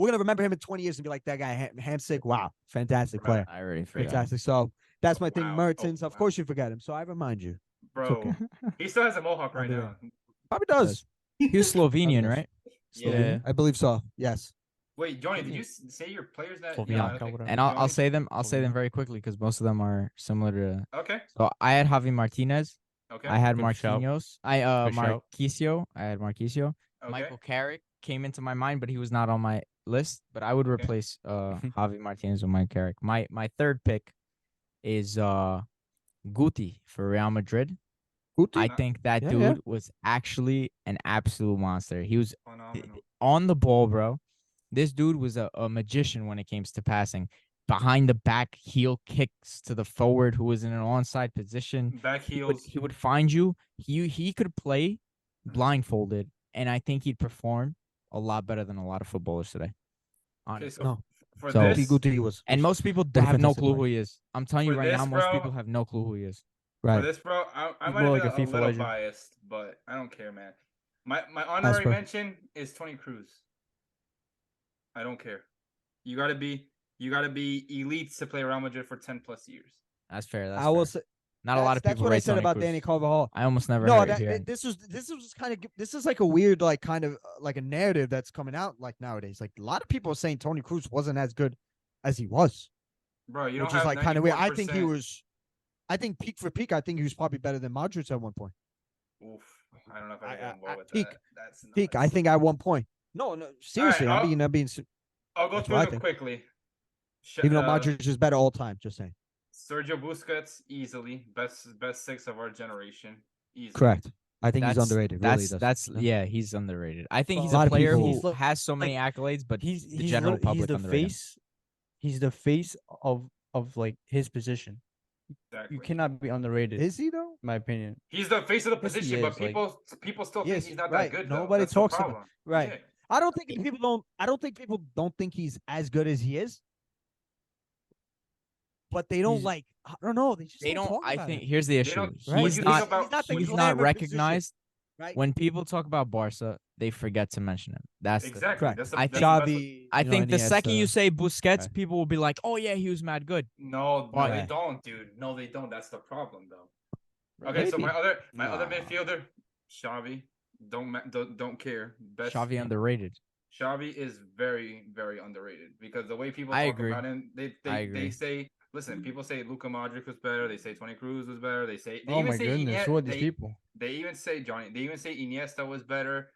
gonna remember him in 20 years and be like, that guy Hamsik. Wow, fantastic player, I already forgot. fantastic. So that's my thing. Wow. Mertens, Oh, of wow. course you forget him. So I remind you. Bro, okay. he still has a mohawk right do now. Probably does. He was Slovenian, right? Yeah. I believe so. Yes. Wait, Johnny, did you say your players that? Slovenia, Yeah, I think- whatever. And I'll Johnny? say them. I'll say them Slovenia. very quickly because most of them are similar to. Okay. So I had Javi Martinez. Okay. I had Good shout. Marquinhos. Good shout. Marquisio. I had Marquisio. Okay. Michael Carrick came into my mind, but he was not on my list. But I would Okay. replace Javi Martinez with Mike Carrick. My third pick is Guti for Real Madrid. I think that Yeah, dude yeah. was actually an absolute monster. He was Phenomenal. on the ball, bro. This dude was a magician when it came to passing. Behind the back heel kicks to the forward who was in an onside position. Back heels. He would find you. He could play blindfolded, and I think he'd perform a lot better than a lot of footballers today. Okay, Honestly. so No. for So- this, Guti was. And most people a have no fantastic clue player. who he is. I'm telling you For right now, this, most bro- people have no clue who he is. for Right. this, bro, I He's might more have like a been a FIFA little legend. biased, but I don't care, man. My honorary per- mention is Tony Cruz. I don't care. You gotta be elite to play Real Madrid for 10 plus years. That's fair. That's I will fair. say Not a lot of that's people what I rate said Toni about Kroos. Danny Carvajal. I almost never No, heard it here. this was kind of this is like a weird like kind of like a narrative that's coming out like nowadays. Like a lot of people are saying Tony Cruz wasn't as good as he was, Bro, you which don't is have like kind of weird. I think he 94%. was. I think peak for peak, I think he was probably better than Modric at one point. Oof. I don't know if I can go with peak, that. That's peak. I nuts. think at one point. No, seriously. I'll- I'm being. I'll go That's through what I them think. quickly. Even though Modric is better all time, just saying. Sergio Busquets, easily best six of our generation. Easily. Correct. I think he's underrated. Really, Yeah, he's underrated. I think Well, he's a lot a of player people- who has so many accolades, but he's the general public the underrate him. face. He's the face of like his position. Exactly. You cannot be underrated. Is he though? In my opinion. He's the face of the Yes, he position, but is, like- people still Yes, think he's not right. that good. Nobody That's talks the about- problem. Right. Yeah. I don't think people don't think he's as good as he is. But they don't He's- I don't know. They just They don't. talk I about think it. here's the issue. don't- Right? He's you not. think about- he's not the He's when- not glamour position, recognized. right? When people talk about Barca, they forget to mention him. That's the thing. Exactly. Correct. That's I that's think the best- Xavi, I think the second you Iniesta. say Busquets, Right. people will be like, "Oh yeah, he was mad good." No, Why? they don't, dude. No, they don't. That's the problem, though. Okay, so Maybe. my other Nah. midfielder, Xavi. Don't care. Best Xavi underrated. Xavi is very, very underrated because the way people I talk agree. about him, I they agree. say, listen, people say Luka Modric was better. They say Toni Kroos was better. They say, they Oh even my say goodness, who are these people? They even say Johnny. They even say Iniesta was better.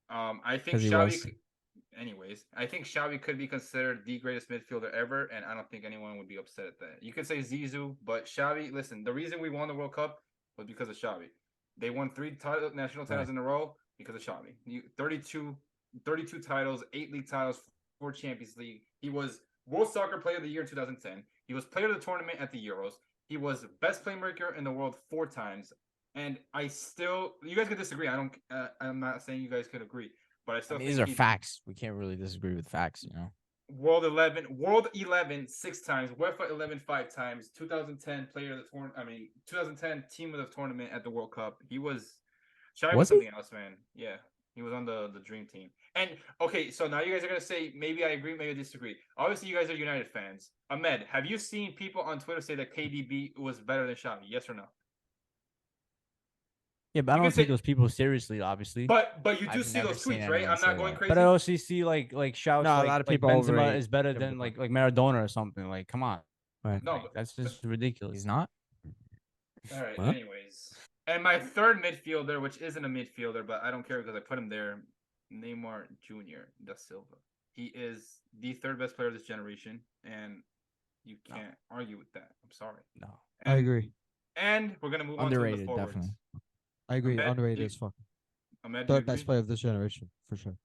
I think 'Cause he Xavi. was. Anyways, I think Xavi could be considered the greatest midfielder ever, and I don't think anyone would be upset at that. You could say Zizou, but Xavi. Listen, the reason we won the World Cup was because of Xavi. They won 3 national titles in a row because of Xavi. 32 titles, 8 league titles, 4 Champions League. He was World Soccer Player of the Year in 2010. He was Player of the Tournament at the Euros. He was best playmaker in the world 4 times. And you guys can disagree. I'm not saying you guys could agree, but I still think These are facts. We can't really disagree with facts, you know. World 11 6 times, UEFA 11 5 times, 2010 player of the tournament. 2010 team of the tournament at the World Cup. Xavi was Was he? something else, man. Yeah, he was on the dream team. And okay, so now you guys are gonna say maybe I agree, maybe I disagree. Obviously, you guys are United fans. Ahmed, have you seen people on Twitter say that KDB was better than Xavi? Yes or no? Yeah, but I You don't can take say- those people seriously, obviously. But you do I've see never those seen tweets, right? anyone I'm say not going that. crazy. But I also see like shouts No, a like, lot of like people Benzema overrate is better than everybody. like Maradona or something. Like, come on, Right. No, like, but- that's just ridiculous. He's not. All right. Huh? Anyways, and my third midfielder, which isn't a midfielder, but I don't care because I put him there, Neymar Jr. da Silva. He is the third best player of this generation, and you can't argue with that. I'm sorry. No. I agree. And we're gonna move Underrated, on to the forwards. definitely. I agree. Ahmed, Underrated do- as fuck. Ahmed, do you Third best agree? player of this generation for sure.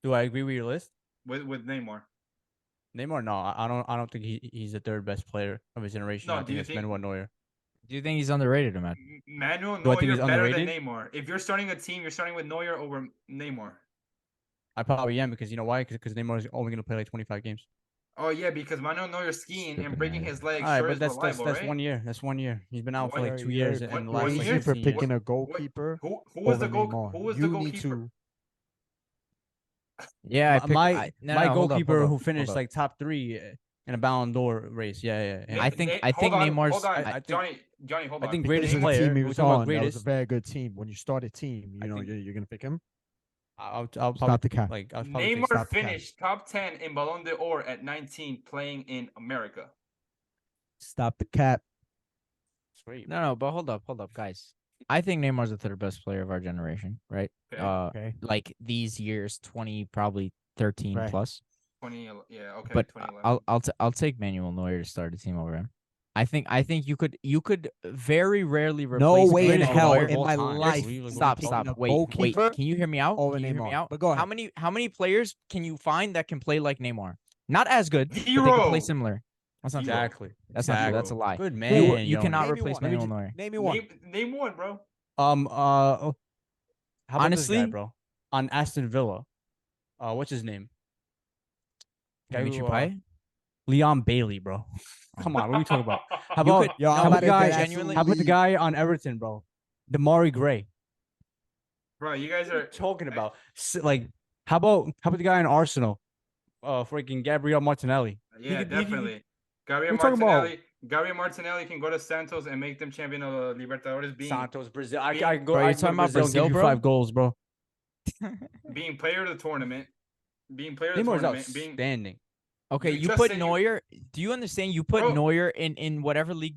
Do I agree with your list? With Neymar. Neymar, no, I don't think he's the third best player of his generation. No, I do think you it's think- Manuel Neuer. Do you think he's underrated, Ahmed? Manuel Do I think Neuer he's better than underrated? Neymar. If you're starting a team, you're starting with Neuer over Neymar. I probably am because you know why? Because Neymar is only gonna play like 25 games. Oh yeah, because Manuel Neuer skiing and Stupid breaking man. his leg All right, sure but is that's reliable, right? 1 year. That's 1 year. He's been out for What- like 2 years what- and the what last year? like Crazy for 15 years. picking a goalkeeper Who was the over goal? Neymar. Who was You the need goalkeeper? to. Yeah, I My picked, my goalkeeper who finished up. like top 3 in a Ballon d'Or race. Yeah. I think hold on, Neymar's. hold on. I think- Johnny, hold I on. think Because greatest of the player. team he we was talk about on, that was a greatest. very good team. When you start a team, I you know think- you're gonna pick him. I'll Stop probably the cap. like I'll probably take Neymar stop the cap. finished top 10 in Ballon d'Or at 19 playing in America. Stop the cap. Sweet. No, but hold up, guys. I think Neymar's the third best player of our generation, right? Okay. Okay. Like these years, 20, probably 13 Right. plus. 20, yeah, okay. But 2011. I'll take Manuel Neuer to start a team over him. I think you could very rarely replace. No way in Manuel hell Neuer. in my All time. life. Really, Stop. taking a Wait. goalkeeper Can you hear me out? over Can you hear me Neymar. out? But go ahead. How many players can you find that can play like Neymar? Not as good, but they can play Zero. similar. That's not true. Exactly. That's not true. That's a lie. Good You, man. you cannot Name me replace one. Manuel Neuer. Name me one. Name one, bro. How about Honestly- this guy, bro? On Aston Villa. What's his name? Guy Dimitri who, Payet? Leon Bailey, bro. Come on, what are we talking about? How You about could- Yo, no, I'm how about about to the guy? get genuinely- How about the guy on Everton, bro? Damari Gray. Bro, you guys What are are you talking about? Like, how about the guy in Arsenal? Freaking Gabriel Martinelli. Yeah, could- definitely. Gabriel We're talking about- Martinelli can go to Santos and make them champion of Libertadores Santos, Brazil. I being- can go. Bro, I you can go talking to about Brazil, and Brazil, give you bro? 5 goals, bro. being player of the tournament, being player of the Neymar's tournament, being outstanding. Okay, You you just put said you- Neuer. Do you understand? You put Bro. Neuer in whatever league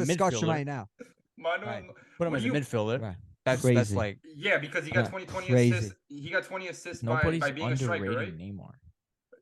a discussion midfielder. right now. Manuel, Right. Put him what as do a you- midfielder. Right. That's Crazy. like Yeah, because he got Yeah, 20 crazy. assists. He got 20 assists Nobody's by being a striker, underrating right? Neymar.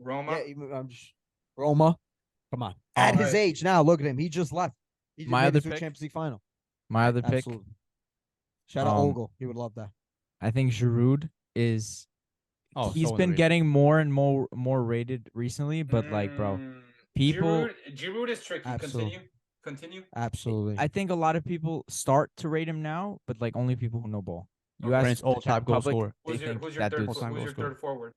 Roma. Roma. Come on. At his Alright. age now, look at him. He just left. He just My made other it to a pick? Champions League final. My other pick, Absolutely. Shout out Um, Ogle. He would love that. I think Giroud is. Oh, He's so been underrated. getting more and more rated recently, but like, bro, people. Giroud is tricky. Absolutely. Continue. Absolutely. I think a lot of people start to rate him now, but like only people who know ball. You Okay. ask Prince, the all-time general goal public, scorer. they Who's your think who's your that third dude's. all-time who's your goal third forward?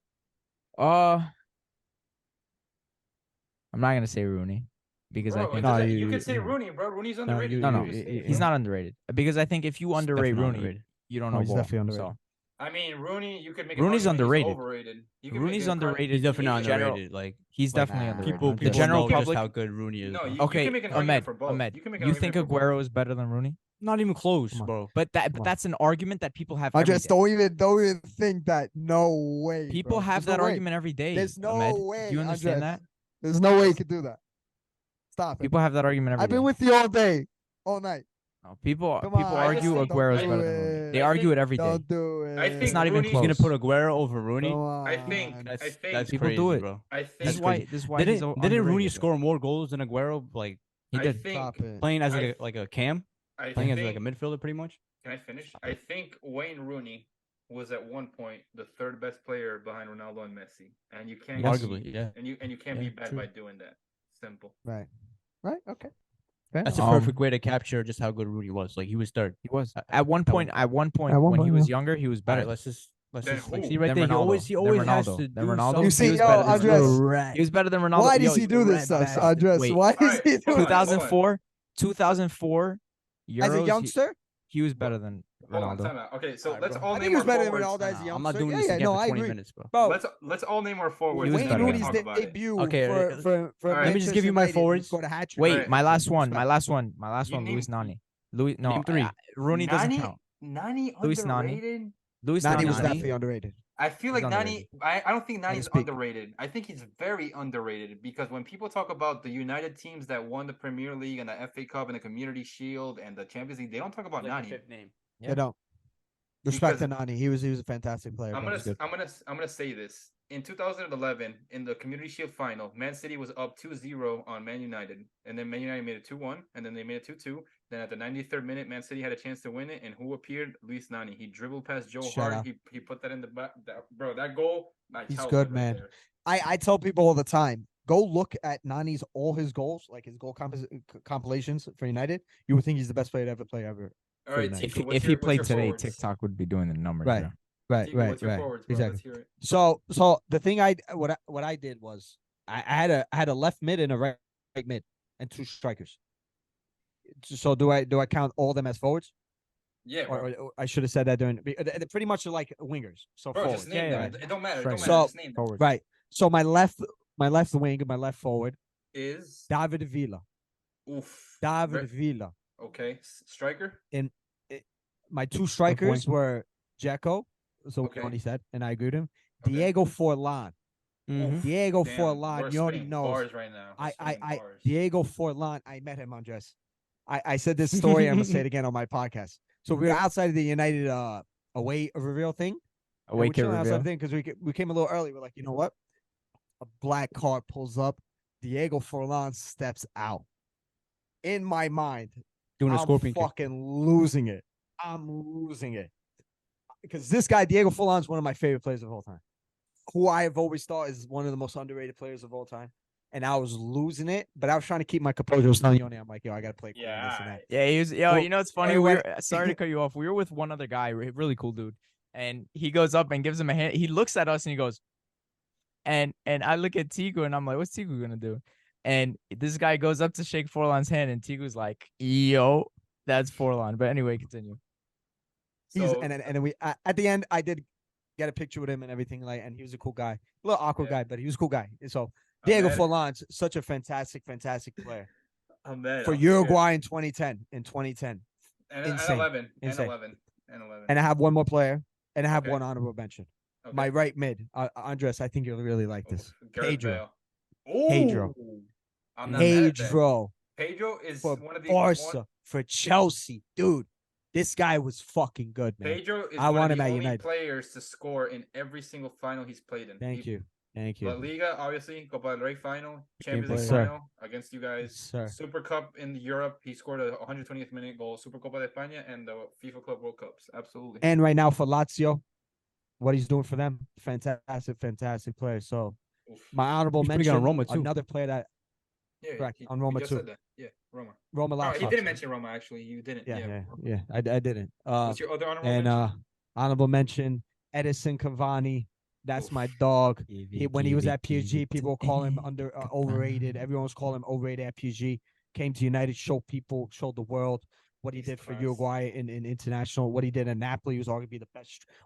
I'm not gonna say Rooney because I Bro, think No, you could say you- Rooney, bro. Rooney's No, underrated. you- no, You no, can say he's it. not underrated because I think if you It's underrate definitely Rooney, underrated. you don't No, know he's ball. definitely underrated. So I mean, Rooney, you could make Rooney's an argument he's underrated. overrated. You could Rooney's make underrated. He's definitely not in general. underrated. Like He's Like, definitely nah, underrated. people, The people general know just public. how good Rooney is. No, bro. you Okay, can make an argument Ahmed, for both. Ahmed, You can make an you argument think for both. Aguero is better than Rooney? Not even close, Come on. bro. But Come on. that's an argument that people have. Every Andres, day. don't even think that. No way. People bro. have There's that no way. argument every day. There's no Ahmed. way. Do you understand Andres. that? There's no way you could do that. Stop it. People have that argument every I've day. been with you all day, all night. No, people Come people on, I argue just think- Aguero is I- better than Rooney. They I argue think- it every day. Don't do it. I think It's not even Rooney- He's gonna close. put Aguero over Rooney. Come on. I think That's People crazy, do it. bro. I This think is why. crazy. This is why he's Didn't Rooney underrated. score more goals than Aguero? Like He I did. think Stop it. playing as I- like a cam, I playing think, as like a midfielder, pretty much. Can I finish? I think Wayne Rooney was at one point the third best player behind Ronaldo and Messi, and you can't Arguably, be, yeah. and you can't Yeah, be bad true. by doing that. Simple. Right. Right. Okay. Fair That's a enough. perfect way to capture just how good Rooney was. Like he was third. He was At- at one at point. one- At one point, At one when he point, was yeah. younger, he was All better. right, let's just Then like who? see right Then there. He Ronaldo. always Then has Ronaldo. to Then do Ronaldo. something. You He see, was yo, better than Andres. Ronaldo. He was better than Ronaldo. Why Yo, does he do this stuff, Andres? Wait, Why does Alright, he do hold on, this? 2004, 2004 Euros. As a youngster? he was better than Hold on, Ronaldo. time out. Okay, so Alright, let's bro. all I think name he was our better than forwards. Ronaldo as a Nah, youngster. I'm not doing yeah, this yeah, again no, for I 20 agree. minutes, bro. Bro, Let's all name our forwards. was Wayne better Rooney's than Talk about it. debut Okay, for let me just give you Manchester my United, he forwards. scored a hat trick. Wait, Alright. my last one. Respect. My last one. My last You one. name- Luis Nani. Louis. No, Name three. Rooney doesn't Nani- count. Nani Luis Nani. underrated? Luis Nani Nani was Nani. definitely underrated. I feel He's like Nani. underrated. I don't think Nani's peak. underrated. I think he's very underrated because when people talk about the United teams that won the Premier League and the FA Cup and the Community Shield and the Champions League, they don't talk about Nani. name. Yeah. They don't. Respect to Because- Nani. He was a fantastic player. I'm bro. gonna He was good. I'm gonna say this. In 2011, in the Community Shield final, Man City was up 2-0 on Man United, and then Man United made it 2-1, and then they made it 2-2. Then at the 93rd minute, Man City had a chance to win it, and who appeared? Luis Nani. He dribbled past Joe Shut Hart. up. He put that in the back. Bro, that goal. My He's childhood good, right man. there. I tell people all the time, go look at Nani's all his goals, like his goal compilations for United. You would think he's the best player to ever play ever. All right, United. If Tiku, he, what's if your- he what's played your today, forwards? TikTok would be doing the numbers. Right. bro. Right, Tiku, right, what's your right. forwards, bro? Exactly. Let's hear it. So the thing what I did was I had a left mid and a right mid and two strikers. So do I count all of them as forwards? Yeah, bro. Or I should have said that during they're pretty much like wingers. So Bro, forwards. just name Yeah, them. yeah. It don't matter. It don't Strikers. matter. So- Just name them. Forward. Right. So my left wing and my left forward, Is David Villa. oof. David Ve- Villa. Okay, striker. My two strikers point. were Dzeko, so Okay. Yoni said, and I agreed with him. Okay. Diego Forlan. Mhm. Diego Damn, Forlan, we're you already spitting know. bars right now. We're spitting bars. Diego Forlan, I met him, Andres. I said this story, I'm gonna say it again on my podcast. So we were outside of the United away reveal thing. and Away we're kit chilling outside reveal. the thing because we came a little early. We're like, you know what? A black car pulls up. Diego Forlan steps out. In my mind, Doing a I'm scorpion kick. fucking losing it. I'm losing it. Because this guy, Diego Forlan, is one of my favorite players of all time. Who I have always thought is one of the most underrated players of all time. And I was losing it, but I was trying to keep my composure. I was telling Yoni, I'm like, yo, I gotta play cool and this and that. Yeah, he was. Yo, Well, you know it's funny. anyway- Sorry to cut you off. We were with one other guy, really cool dude, and he goes up and gives him a hand. He looks at us and he goes, and I look at Tigu and I'm like, what's Tigu gonna do? And this guy goes up to shake Forlan's hand, and Tigu's like, yo, that's Forlan. But anyway, continue. So, And then we at the end, I did get a picture with him and everything, like, and he was a cool guy, a little awkward Yeah. guy, but he was a cool guy. So I'm Diego mad- Forlan's such a fantastic player I'm mad. for I'm scared. Uruguay in 2010. And insane. 11. Insane. And 11. And I have one more player, and I have Okay. one honorable mention. Okay. My right mid, Andres. I think you'll really like this. Oof, Gareth Pedro. Bale. Pedro. Ooh, I'm not mad at that. Pedro Pedro is for one of the Barca, for Chelsea, dude. This guy was fucking good, man. Pedro is I one want of him the at only United. players to score in every single final he's played in. Thank He- you. Thank you. La Liga, obviously, Copa del Rey final, Champions League Yes, sir. final against you guys. Yes, sir. Super Cup in Europe, he scored a 120th minute goal. Super Copa de España and the FIFA Club World Cups. Absolutely. And right now for Lazio, what he's doing for them, fantastic player. So Oof. my honorable He's pretty good on mention, Roma, too. another player that Yeah, correct, he, on Roma he just too. said that. Yeah, Roma. Roma Oh, Lazio. you didn't mention Roma, actually. You didn't. Yeah. I didn't. What's your other honorable And mention? honorable mention, Edison Cavani. That's my dog. When he was at PSG, people call him overrated. Everyone was calling him overrated at PSG. Came to United, showed the world what he He's did for class. Uruguay in international. What he did in Napoli, he was arguably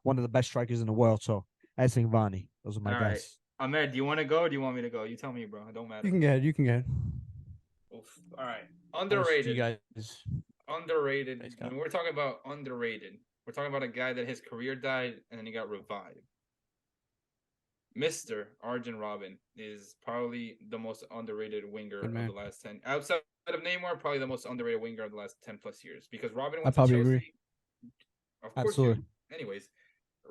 one of the best strikers in the world. So Edison Cavani, those are my All right. guys. Ahmed, do you want to go or do you want me to go? You tell me, bro. It don't matter. You can get it. You can get it. Oof. All right. You Underrated. guys. Underrated. Nice guy. When we're talking about underrated, we're talking about a guy that his career died and then he got revived. Mr. Arjen Robben is probably the most underrated winger of the last 10. Outside of Neymar, probably the most underrated winger of the last 10 plus years. Because Robben went to probably Chelsea. agree. Of course. Absolutely. Anyways,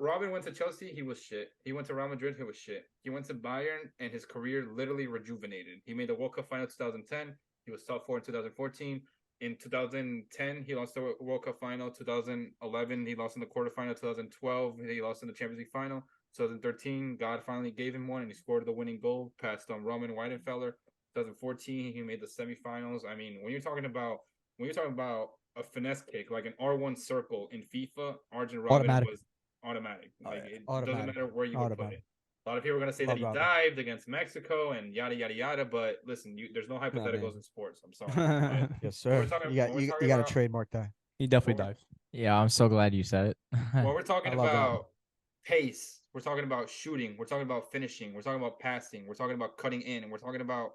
Robben went to Chelsea, he was shit. He went to Real Madrid, he was shit. He went to Bayern and his career literally rejuvenated. He made the World Cup final 2010. He was top 4 in 2014. In 2010, he lost the World Cup final. 2011, he lost in the quarterfinal. 2012, he lost in the Champions League final. 2013, God finally gave him one, and he scored the winning goal past Roman Weidenfeller. 2014, he made the semifinals. I mean, when you're talking about a finesse kick like an R1 circle in FIFA, Arjen Robben was automatic. Like it doesn't matter where you would put it. A lot of people are gonna say that he dived against Mexico and yada yada yada. But listen, there's no hypotheticals in sports. I'm sorry. Yes, sir. You got to trademark that. He definitely dives. Yeah, I'm so glad you said it. When we're talking I love that. about pace, we're talking about shooting, we're talking about finishing, we're talking about passing, we're talking about cutting in, and we're talking about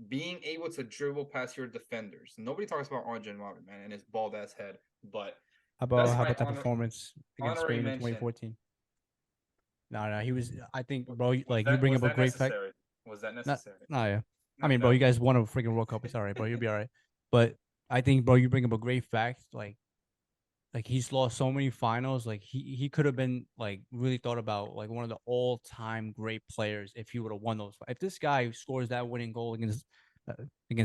being able to dribble past your defenders. Nobody talks about Arjen Robben, man, and his bald ass head. But How about that performance against Spain in 2014? No, he was. I think, bro, like you bring up a great fact. Was that necessary? Yeah. I mean, bro, you guys won a freaking World Cup. It's all right, bro. You'll be all right. But I think, bro, you bring up a great fact. Like he's lost so many finals. Like he could have been like really thought about like one of the all-time great players if he would have won those. If this guy scores that winning goal against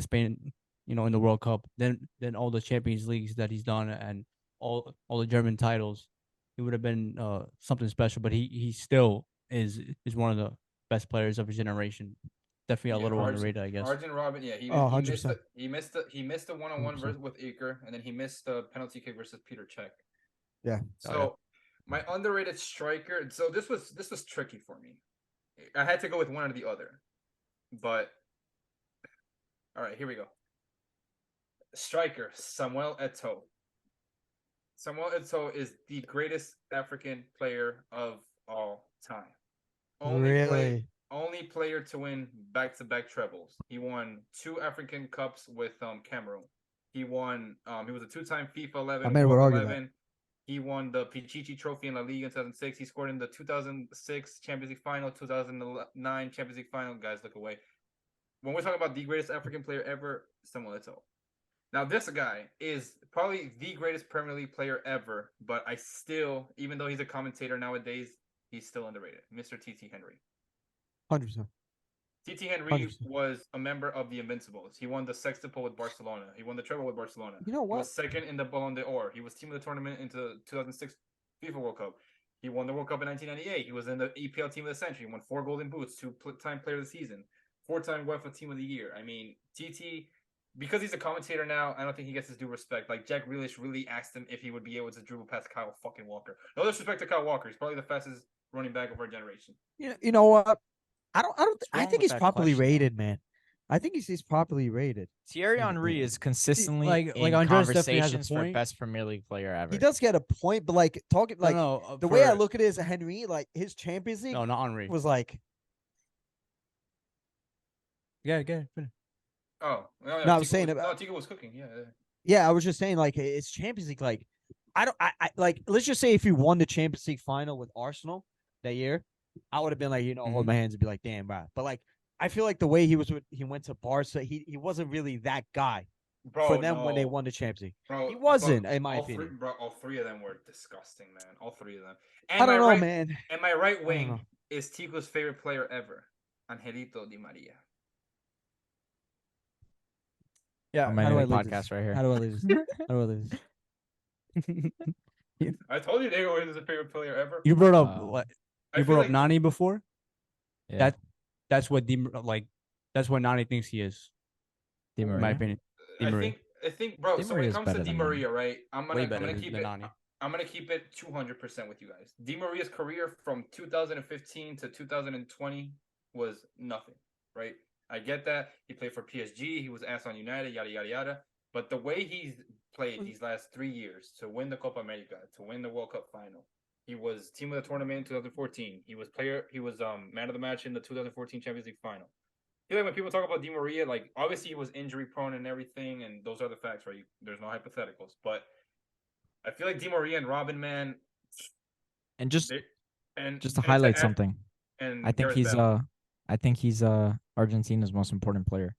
Spain, in the World Cup, then all the Champions Leagues that he's done and all the German titles, he would have been something special. But he still is one of the best players of his generation. Definitely a little underrated, I guess. Arjen Robben, yeah, he missed a one-on-one versus with Iker, and then he missed the penalty kick versus Peter Cech. Yeah. So my underrated striker. So this was tricky for me. I had to go with one or the other, but all right, here we go. Striker Samuel Eto'o. Samuel Eto'o is the greatest African player of all time. Only player to win back-to-back trebles. He won 2 African Cups with Cameroon. He won. He was a 2-time FIFA 11. He won the Pichichi Trophy in La Liga in 2006. He scored in the 2006 Champions League final, 2009 Champions League final. Guys, look away. When we're talking about the greatest African player ever, Samuel Eto'o. Now, this guy is probably the greatest Premier League player ever, but I still, even though he's a commentator nowadays, he's still underrated. Mr. T.T. Henry. 100%. T.T. Henry was a member of the Invincibles. He won the Sextuple with Barcelona. He won the treble with Barcelona. You know what? He was second in the Ballon d'Or. He was team of the tournament into the 2006 FIFA World Cup. He won the World Cup in 1998. He was in the EPL Team of the Century. He won 4 Golden Boots, 2-time Player of the Season, 4-time UEFA Team of the Year. I mean, TT, because he's a commentator now, I don't think he gets his due respect. Like, Jack Grealish really asked him if he would be able to dribble past Kyle fucking Walker. No disrespect to Kyle Walker. He's probably the fastest running back of our generation. You know what? I think he's properly rated, man. I think he's properly rated. Thierry Henry is consistently like in Andres definitely has a conversations for point. best Premier League player ever. He does get a point, but like talking like the way I look at it is Henry, like his Champions League. No, not Henry. Was like. Yeah. Oh, no, I was saying about. No, Tico was cooking. Yeah. Yeah, I was just saying like it's Champions League. Like I like. Let's just say if he won the Champions League final with Arsenal that year, I would have been like, hold my hands and be like, damn, bro. But like, I feel like the way he went to Barca, he wasn't really that guy for them when they won the Champions League. Bro, he wasn't, in my opinion. All 3 of them were disgusting, man. All 3 of them. And I don't know, man. And my right wing, is Tico's favorite player ever? Angelito Di Maria. Yeah. I'm How do I ending the leave podcast this? right here. How do I leave this? How do I leave this? I told you Diego is his favorite player ever. You brought up Uh, what? I You feel brought up like Nani before. Yeah, That's what that's what Nani thinks he is. Di In my Maria. opinion, Di I Maria. think, bro. Di So when it Maria's comes to better Di than Nani. Maria, right? I'm Way gonna better keep than it. Nani. I'm gonna keep it 200% with you guys. Di Maria's career from 2015 to 2020 was nothing, right? I get that he played for PSG. He was asked on United, yada yada yada. But the way he's played these last 3 years to win the Copa America, to win the World Cup final, he was team of the tournament in 2014. He was man of the match in the 2014 Champions League final. I feel like when people talk about Di Maria, like obviously he was injury prone and everything, and those are the facts, right? There's no hypotheticals, but I feel like Di Maria and Robin, man, And just they, and just to and highlight add- something, and I think Gareth he's Bale. Argentina's most important player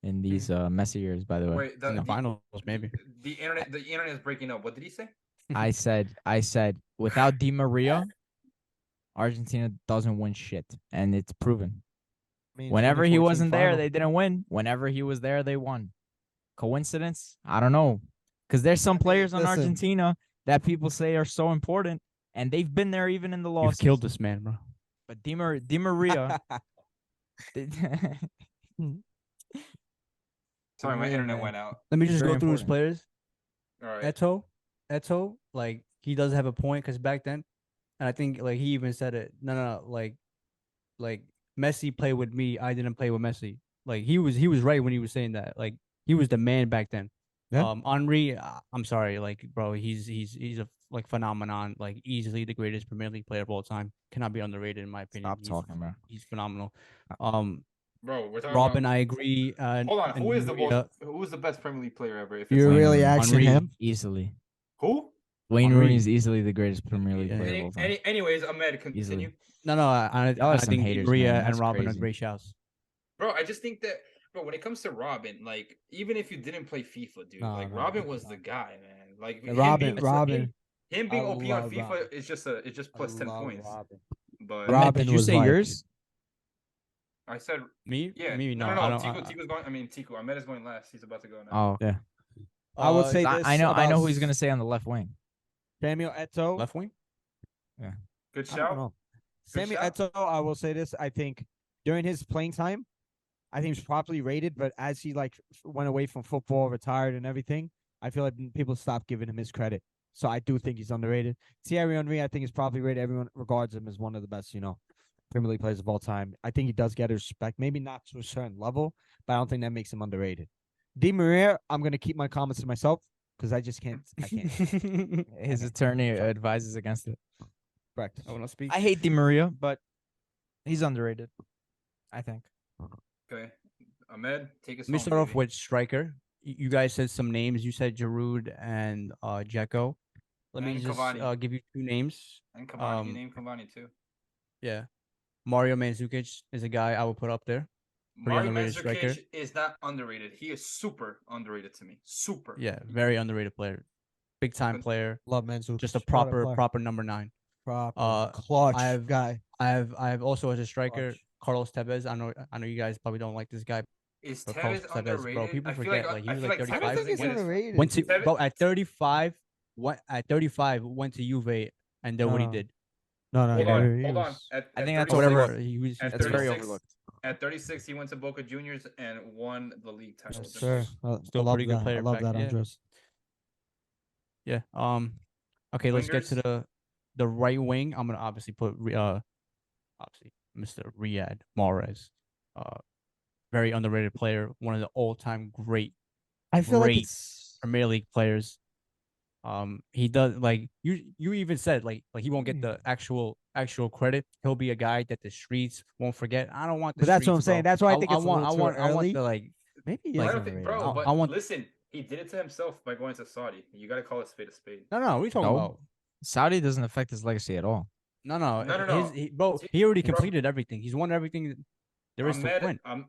in these Messi years. By the way, Wait, In the finals, maybe. The internet is breaking up. What did he say? I said without Di Maria, Argentina doesn't win shit, and it's proven. I mean, Whenever he 2014 wasn't there, final. they didn't win. Whenever he was there, they won. Coincidence? I don't know. Because there's some players on listen. Argentina that people say are so important, and they've been there even in the You've losses. killed this man, bro. But Di Maria. Sorry, my Yeah, internet man. went out. Let me just Very go through his important. players. All right. Eto, like he does have a point because back then, and I think like he even said it. No, like Messi played with me. I didn't play with Messi. Like he was right when he was saying that. Like he was the man back then. Yeah. Henry, I'm sorry, like bro, he's a like phenomenon. Like easily the greatest Premier League player of all time. Cannot be underrated in my opinion. Stop talking, bro. He's phenomenal. Bro, we're talking Robin, about. I agree. Hold on. and Who is the Maria- best Premier League player ever? If You're it's really Henry. asking him? Easily. who? Wayne Henry. Rooney is easily the greatest Premier League Yeah. player of all time. Anyways, Ahmed, continue. Easily. No, I Y'all are some think haters, Maria man. and That's Robin crazy. are great shouts. Bro, I just think that, bro, when it comes to Robin, like, even if you didn't play FIFA, dude, No, like, no, Robin no, was no. the guy, man. Like, Yeah, Robin, him being I OP on love FIFA Robin. is just plus 10 points. Robin. But Ahmed, Robin did you was say like- yours? I said, Me? yeah. Me? No, no. I don't. Tico's going. I mean, Tico. Ahmed is going last. He's about to go now. Oh, Yeah. I would say I this know about who he's gonna say on the left wing. Samuel Eto'o. left wing. Good I don't shout. know. Good Samuel shout. Eto'o, I will say this. I think during his playing time, I think he was properly rated, but as he like went away from football, retired and everything, I feel like people stopped giving him his credit. So I do think he's underrated. Thierry Henry, I think, is probably rated. Everyone regards him as one of the best, Premier League players of all time. I think he does get respect, maybe not to a certain level, but I don't think that makes him underrated. Di Maria, I'm gonna keep my comments to myself because I just can't. I can't. His attorney advises against it. Correct. I want to speak. I hate Di Maria, but he's underrated. I think. Okay. Ahmed, take us Let me home, start off baby. with striker. You guys said some names. You said Giroud and Dzeko. Let me And just Cavani. give you two names. And Cavani. You named Cavani, too. Yeah, Mario Mandzukic is a guy I would put up there. Pretty Mario underrated striker. Mandzukic is not underrated. He is super underrated to me. Super. Yeah, very underrated player. Big time Good. player. Love Mansour. Just a proper number 9. Clutch I have- guy. I have also as a striker Clutch. Carlos Tevez. I know you guys probably don't like this guy. Is But Carlos Tevez Tevez, underrated? bro, people I feel forget, like, he I was feel like like 35. I Tevez think he's doesn't get his- underrated. Went to Tevez- bro at 35. At 35 went to Juve and then what he No. did. No, Hold he on. was- At I think 36 that's Whatever he was. At That's very 36 overlooked. At 36, he went to Boca Juniors and won the league title. Yes, with sir. them. I Still a love pretty good that. player I love back- that, yeah. Andres. Yeah. Okay, let's get to Wingers? the right wing. I'm gonna obviously put obviously Mr. Riyad Mahrez. Very underrated player. One of the all-time great I feel like Great. it's Premier League players. He does like you even said like he won't get the actual credit. He'll be a guy that the streets won't forget. I don't want the But that's what I'm streets, saying. bro. That's why I think it's a want little too I want early. the like maybe he Like, is I don't think, underrated. bro, I- but I want- listen, he did it to himself by going to Saudi. You got to call a spade a spade. no what are you talking No. about? Saudi doesn't affect his legacy at all. No. No. He already Bro. completed everything. He's won everything. There is to win.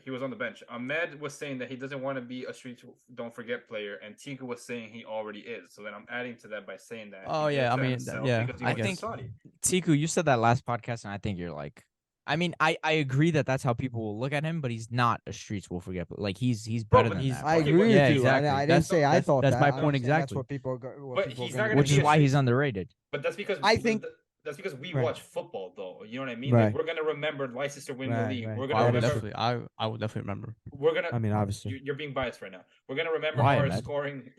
He was on the bench. Ahmed was saying that he doesn't want to be a street don't forget player, and Tiku was saying he already is. So then I'm adding to that by saying that. Oh, he yeah, is I that mean, himself yeah, because he I went to think- Saudi. Tiku, you said that last podcast, and I think you're like, I mean, I agree that that's how people will look at him, but he's not a streets will forget. Like he's Bro, better but than he's- that. I Okay, agree but- with Yeah, you. exactly. I didn't That's- say I thought that's that. my I'm point saying That's exactly. what people. But people he's are not gonna gonna Which be is a why he's street- underrated. But that's because I think- that's because we Right. watch football, though. You know what I mean? Right. Like we're gonna remember Leicester win the Right, league. right. We're I gonna would That is remember. definitely, I would definitely remember. We're gonna. I mean, obviously. You're being biased right now. We're gonna remember Why, Morris Ahmed? scoring.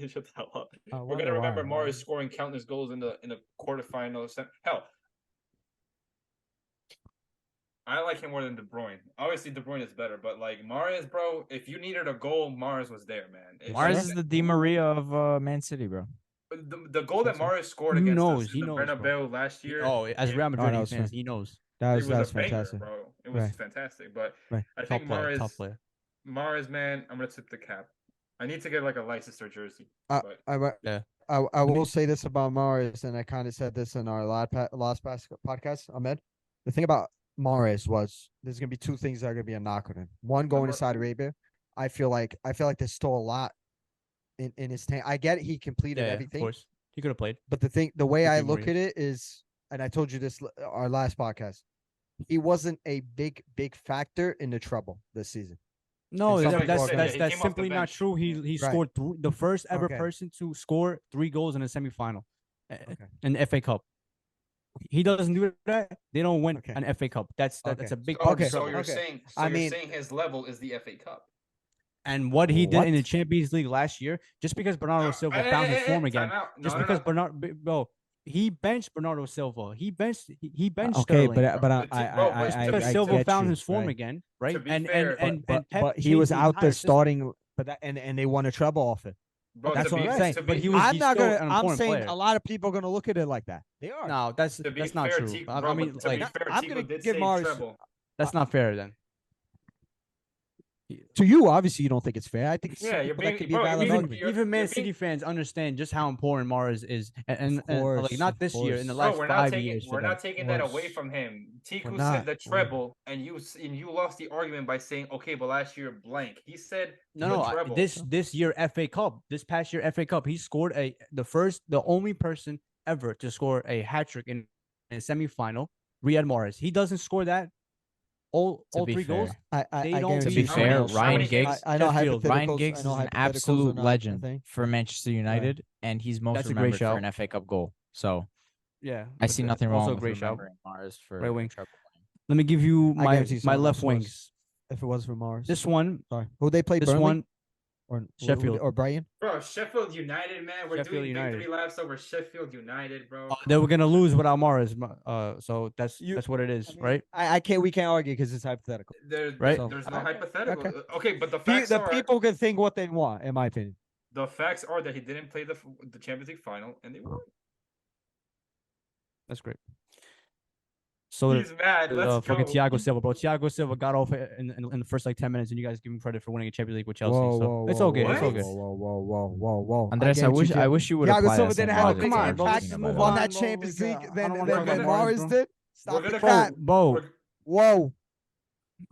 Shut the hell up. We're Why, gonna remember why? Morris scoring countless goals in the quarterfinals. Hell, I like him more than De Bruyne. Obviously, De Bruyne is better, but like Mahrez, bro, if you needed a goal, Mahrez was there, man. It's Mars just- is the Di Maria of Man City, bro. the goal that Mahrez scored He against knows, us he in the knows, bro. Bernabeu last year. Oh, as it- Real Madrid no, it's fans, fine. he knows. That it was was a banger, fantastic. bro. It was Right. fantastic. But Right. I Top think player, top player. Mahrez, man, I'm gonna tip the cap. I need to get like a Leicester jersey. I, but I, Yeah. I will say this about Mahrez, and I kind of said this in our last podcast, Ahmed. The thing about Mahrez was there's gonna be two things that are gonna be a knock on him. One, going to Saudi Arabia. I feel like there's still a lot in his tank. I get it, he completed Yeah, of everything, course. He could have played. but the way I Completely look agree. at it is, and I told you this our last podcast, he wasn't a big factor in the trouble this season. No, And some that's people that's are gonna- that's, He that's came off the simply not bench. true. He Right. scored the first ever Okay. person to score 3 goals in a semifinal Okay. in the FA Cup. He doesn't do that. They don't win Okay. an FA Cup. That's Okay. a big so, part of Okay. the so trouble. you're Okay. saying I you're mean- saying his level is the FA Cup. And what he did in the What? Champions League last year, just because Bernardo Silva found his form again, Time out. No, just no, because no. Bro, he benched Bernardo Silva. He benched Okay, Sterling. but Bro, I just because I Silva get found you, his form right. again, right? be and fair, and but Pep he was changed the out there entire system. starting, and they won a treble off it. Bro, That's to what be- I'm saying. to But be- he was. I'm he's not still gonna. an I'm important saying player. a lot of people are gonna look at it like that. They are. No, that's To be not fair, true. Tiku- I bro, mean, but to like be fair, I'm Tiku gonna did give say Mars- treble. that's not fair then. To you, obviously, you don't think it's fair. I think Yeah, some you're people being- that could be bro, a you're valid being- argument. Even Man you're City being- fans understand just how important Mahrez is, and course, like not of this year, in the course. last Bro, we're not 5 taking years. for we're them. not taking that away course. from him. Tiku not. said the We're- treble, and you lost the argument by saying, okay, but last year blank. He said No, the no, treble. this year FA Cup, this past year FA Cup, he scored the only person ever to score a hat trick in a semifinal. Riyad Mahrez. He doesn't score that. All be 3 goals. fair. They I don't guarantee To beat be you How fair, many- how Ryan many Giggs, games- I know Sheffield. Ryan hypotheticals. Giggs I is know an hypotheticals absolute are not a legend thing. for Manchester United, and he's most That's a great remembered for an shout. FA Cup goal. So Yeah, I see nothing also wrong a with great shout. remembering Mars for Right wing. treble winning. Let me give you I my guarantee my someone left else was. wings. If it was for Mars, This one, sorry, who they play? this Burnley one, or Sheffield. or Brian? Bro, Sheffield United, man. We're Sheffield doing United. victory laps over Sheffield United, bro. they were gonna lose without Mahrez. So that's You- that's what it is, I mean, right? I can't. We can't argue because it's hypothetical. Right. There's no Okay, hypothetical. okay. Okay, but the facts The are people can think what they want, in my opinion. the facts are that he didn't play the Champions League final, and they won. That's great. So He's mad. Let's go. fucking Thiago Silva, bro. Thiago Silva got off in the first like 10 minutes, and you guys give him credit for winning a Champions League with Chelsea. so it's okay. It's whoa, okay. Whoa. Andres, I wish you would Thiago apply Silva that same didn't have a logic big to on, bro. impact Let's Argentina, move by the on way. that bro. Champions Like, League I than don't wanna talk about Mars Mahrez, did. We're Stop gonna the go. cap. Bro, We're- Whoa.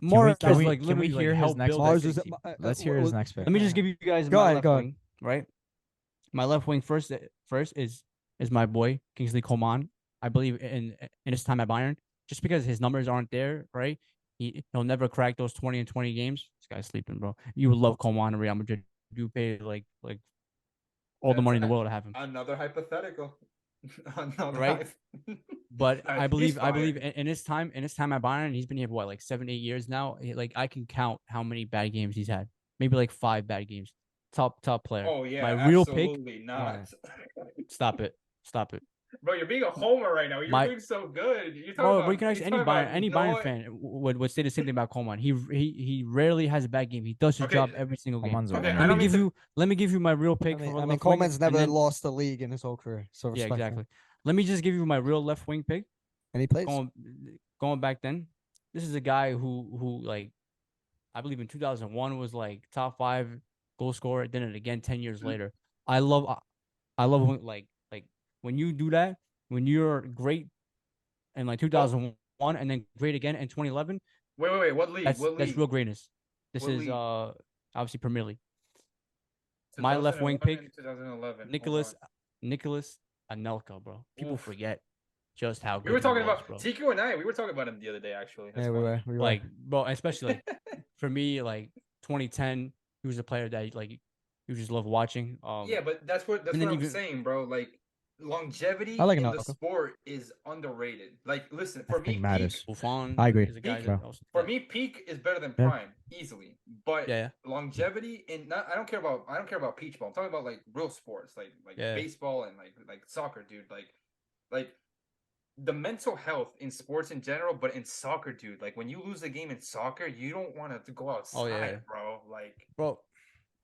Mahrez can we- like can we literally hear like, his helped next build Mars this was. team. Let's hear his next pick. Let me just give you guys Go my ahead, left go ahead. wing, right? My left wing first is my boy Kingsley Coman. I believe in his time at Bayern, just because his numbers aren't there, right? He'll never crack those 20 and 20 games. This guy's sleeping, bro. You would love Coman in Real Madrid. You pay like all the money in the world to have him. Another hypothetical. Another Right? But I he's believe fine. in his time at Bayern, he's been here for what, like 7-8 years now. Like I can count how many bad games he's had. Maybe like 5 bad games. Top player. Oh yeah, My real pick. absolutely not. Stop it. Bro, you're being a homer right now. You're My- doing so good. You're talking Bro, about, but you can ask you're any talking about Bayern Noah- fan would say the same thing about Coman. He rarely has a bad game. He does his Okay, job every single game. Coman's a Okay, winner. I don't mean to- Let me give you my real I pick. mean, for I mean left wing, Coleman's and never then- lost the league in his whole career. So Yeah, respectful. exactly. Let me just give you my real left wing pick. And he plays. Going back then, this is a guy who like, I believe in 2001 was like top 5 goal scorer. Did it again 10 years later. I love when, like when you do that, when you're great in like 2001 and then great again in 2011. Wait. What league? That's What league? real greatness. This What is league? obviously Premier League. My left wing 2001 pick, and 2011. Hold Nicholas Anelka, bro. People Oof. forget just how good We were talking he was, about bro. TQ and I. We were talking about him the other day, actually. That's Yeah, we funny. were. Like, bro, especially like for me, like 2010, he was a player that like you just love watching. Yeah, but that's what and then I'm even- saying, bro. Like longevity I like in the Anelka. sport is underrated. Like, listen, for me, Everything matters. peak, Buffon. I agree. Is a guy Peak, that also, for me, peak is better than Yeah. prime, easily. But Yeah. longevity in not, I don't care about peach ball. I'm talking about like real sports, like Yeah. baseball and like soccer, dude. Like the mental health in sports in general, but in soccer, dude. Like when you lose a game in soccer, you don't want to go outside, yeah. bro. Like, bro.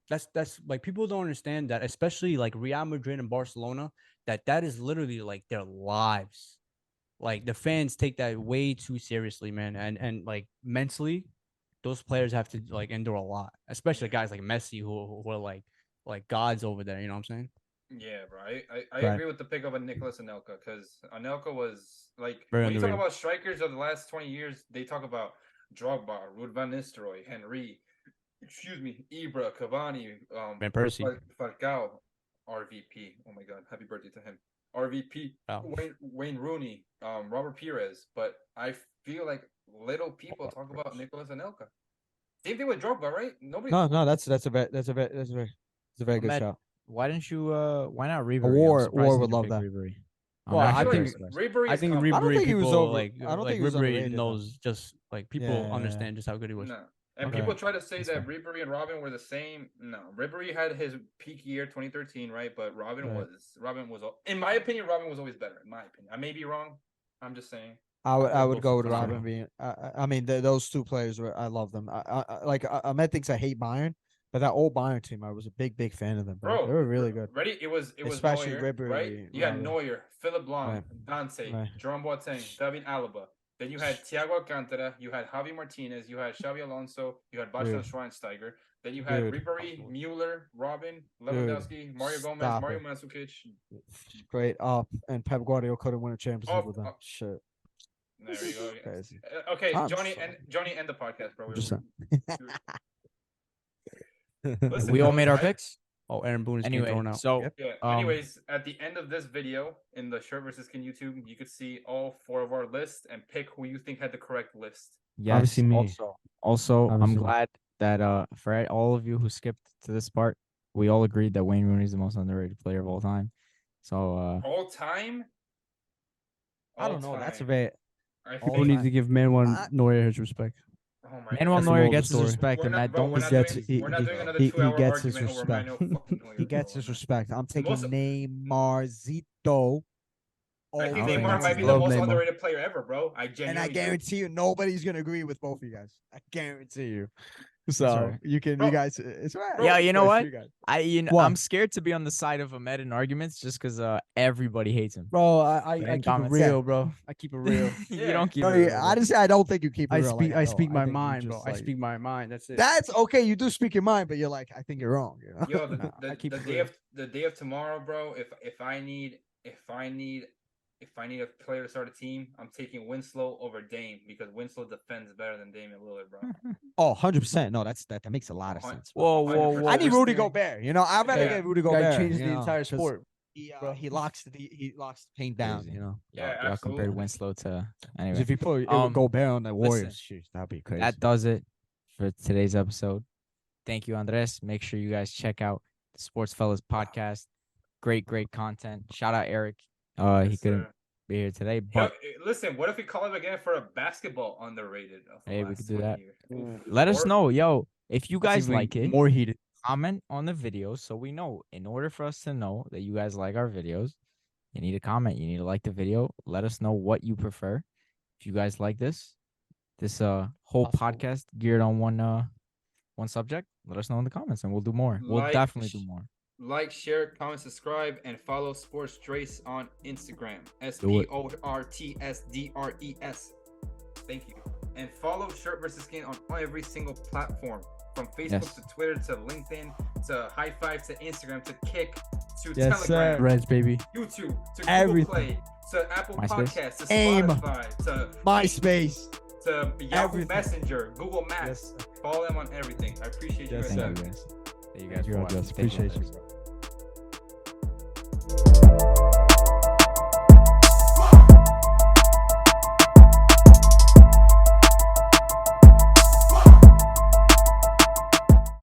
That's like people don't understand that, especially like Real Madrid and Barcelona, that is literally like their lives. Like the fans take that way too seriously, man. And like mentally, those players have to like endure a lot, especially guys like Messi who are like gods over there. You know what I'm saying? yeah, bro. I Right. agree with the pick of a Nicholas Anelka because Anelka was like Very when you talk underrated. about strikers of the last 20 years, they talk about Drogba, Ruud van Nistelrooy, Henry, Ibra, Cavani, Van Persie. Falcao, RVP. Oh my God, happy birthday to him. RVP, Oh. Wayne Rooney, Robert Pires. But I feel like little people talk about Nicholas Anelka. Same thing with Drogba, right? Nobody. No, that's a very good Ahmed, shout. Why didn't you? Why not Ribery? War- I'm surprised War you would didn't love pick that. Ribery. Well, I I feel think- like Ribery. I think is I don't think he was people over- like I don't like think he was Ribery underrated, though. knows just like people Yeah. understand just how good he was. No. And Okay. people try to say That's that fair. Ribery and Robin were the same. No, Ribery had his peak year 2013, right? But Robin Right. was in my opinion, Robin was always better. In my opinion, I may be wrong. I'm just saying. I would both go with phenomenal. Robin being. I mean, those two players were. I love them. Ahmed thinks I hate Bayern, but that old Bayern team, I was a big fan of them. Bro, They were really good. Ready? It was Especially Neuer, Ribery, right? You had Robin. Neuer, Philip Lahm, Right. Dante, Right. Jerome Boateng, David Alaba. Then you had Thiago Alcantara, you had Javi Martinez, you had Xabi Alonso, you had Bastian Dude. Schweinsteiger. Then you had Dude. Ribery, Mueller, Robin, Lewandowski, Mario Gomez, Stop Mario it. Mandzukic. Great up, and Pep Guardiola couldn't win a Champions League Oh, with them. oh. Shit. There you go. Crazy. Okay, I'm Johnny, sorry. end the podcast, bro. Just saying. Listen, We all bro, made our I- picks. Oh, Aaron Boone is getting Anyway, thrown out. so Yep. Yeah. Um, Anyways, at the end of this video in the Shirt versus Skin YouTube, you could see all 4 of our lists and pick who you think had the correct list. yes, Obviously me. Also, I'm Obviously me. glad that for all of you who skipped to this part, we all agreed that Wayne Rooney is the most underrated player of all time. So All time? I don't know. All That's a time. very. I all Who think, needs to give Manuel I- Neuer his respect? oh my Manuel God. the Neuer moral of gets the his story. respect, We're and not, that bro, don't we're be not gets- doing, he- we're not doing another he 2-hour gets his argument over respect. Manuel fucking Neuer. He gets bro. his respect. I'm taking Most- Neymarzito. I think over Neymar might be the Love most Neymar. underrated player ever, bro. I And genuinely I do. guarantee you, nobody's gonna agree with both of you guys. I guarantee you. So right. you can, Bro, you guys, it's right. bro, Yeah, you know It's what? right, you guys. I'm What? scared to be on the side of Ahmed in arguments just because everybody hates him. Bro, But I in keep it comments- real, bro. I keep it real. You Yeah. don't keep No, it real, I bro. just say I don't think you keep it I real. speak like, I speak my think you mind, bro. just, I like- speak my mind. That's it. That's okay. You do speak your mind, but you're like, I think you're wrong. You know? Yo, Nah, I keep the it day real. of the day of tomorrow, bro. If I need a player to start a team, I'm taking Winslow over Dame because Winslow defends better than Damian Lillard, bro. Oh, 100%. No, that makes a lot of Hun- sense. Whoa, whoa, 100%. whoa. I need Rudy Understand. Gobert. You know, I'd rather Yeah. get Rudy Guy Gobert. changes you the know, entire 'cause sport. He he locks the paint down. Crazy. You know, Yeah, Y'all compared absolutely. Winslow to 'Cause anyway. if you put Gobert on the Warriors, shoot, that'd be crazy. That does it for today's episode. Thank you, Andres. Make sure you guys check out the Sportsfellas podcast. Great content. Shout out Eric. He Yes, couldn't sir. be here today, Yo, but listen, what if we call him again for a basketball underrated? Of the Hey, we last could do 20 that. years? Oof. let us Or- know, yo, if you That's guys even like it. more heated. Comment on the video so we know. In order for us to know that you guys like our videos, you need to comment. You need to like the video. Let us know what you prefer. If you guys like this whole Awesome. podcast geared on one subject, let us know in the comments and we'll do more. We'll Like, definitely do more. Like, share, comment, subscribe, and follow Sports Trace on Instagram. Do it. SPORTSDRES. Thank you. And follow Shirt versus Skin on every single platform, from Facebook Yes. to Twitter to LinkedIn to High Five to Instagram to Kick to Yes, sir. Telegram, Reds, baby. YouTube to Google Everything. Play to Apple MySpace. Podcasts to AIM. Spotify to MySpace. to Yahoo Everything. Messenger, Google Maps. Yes. Follow them on everything. I appreciate you Yes, guys. sir. Thank you guys. Thank you guys Thank you, for watching. Jess. Thank you. Appreciate you.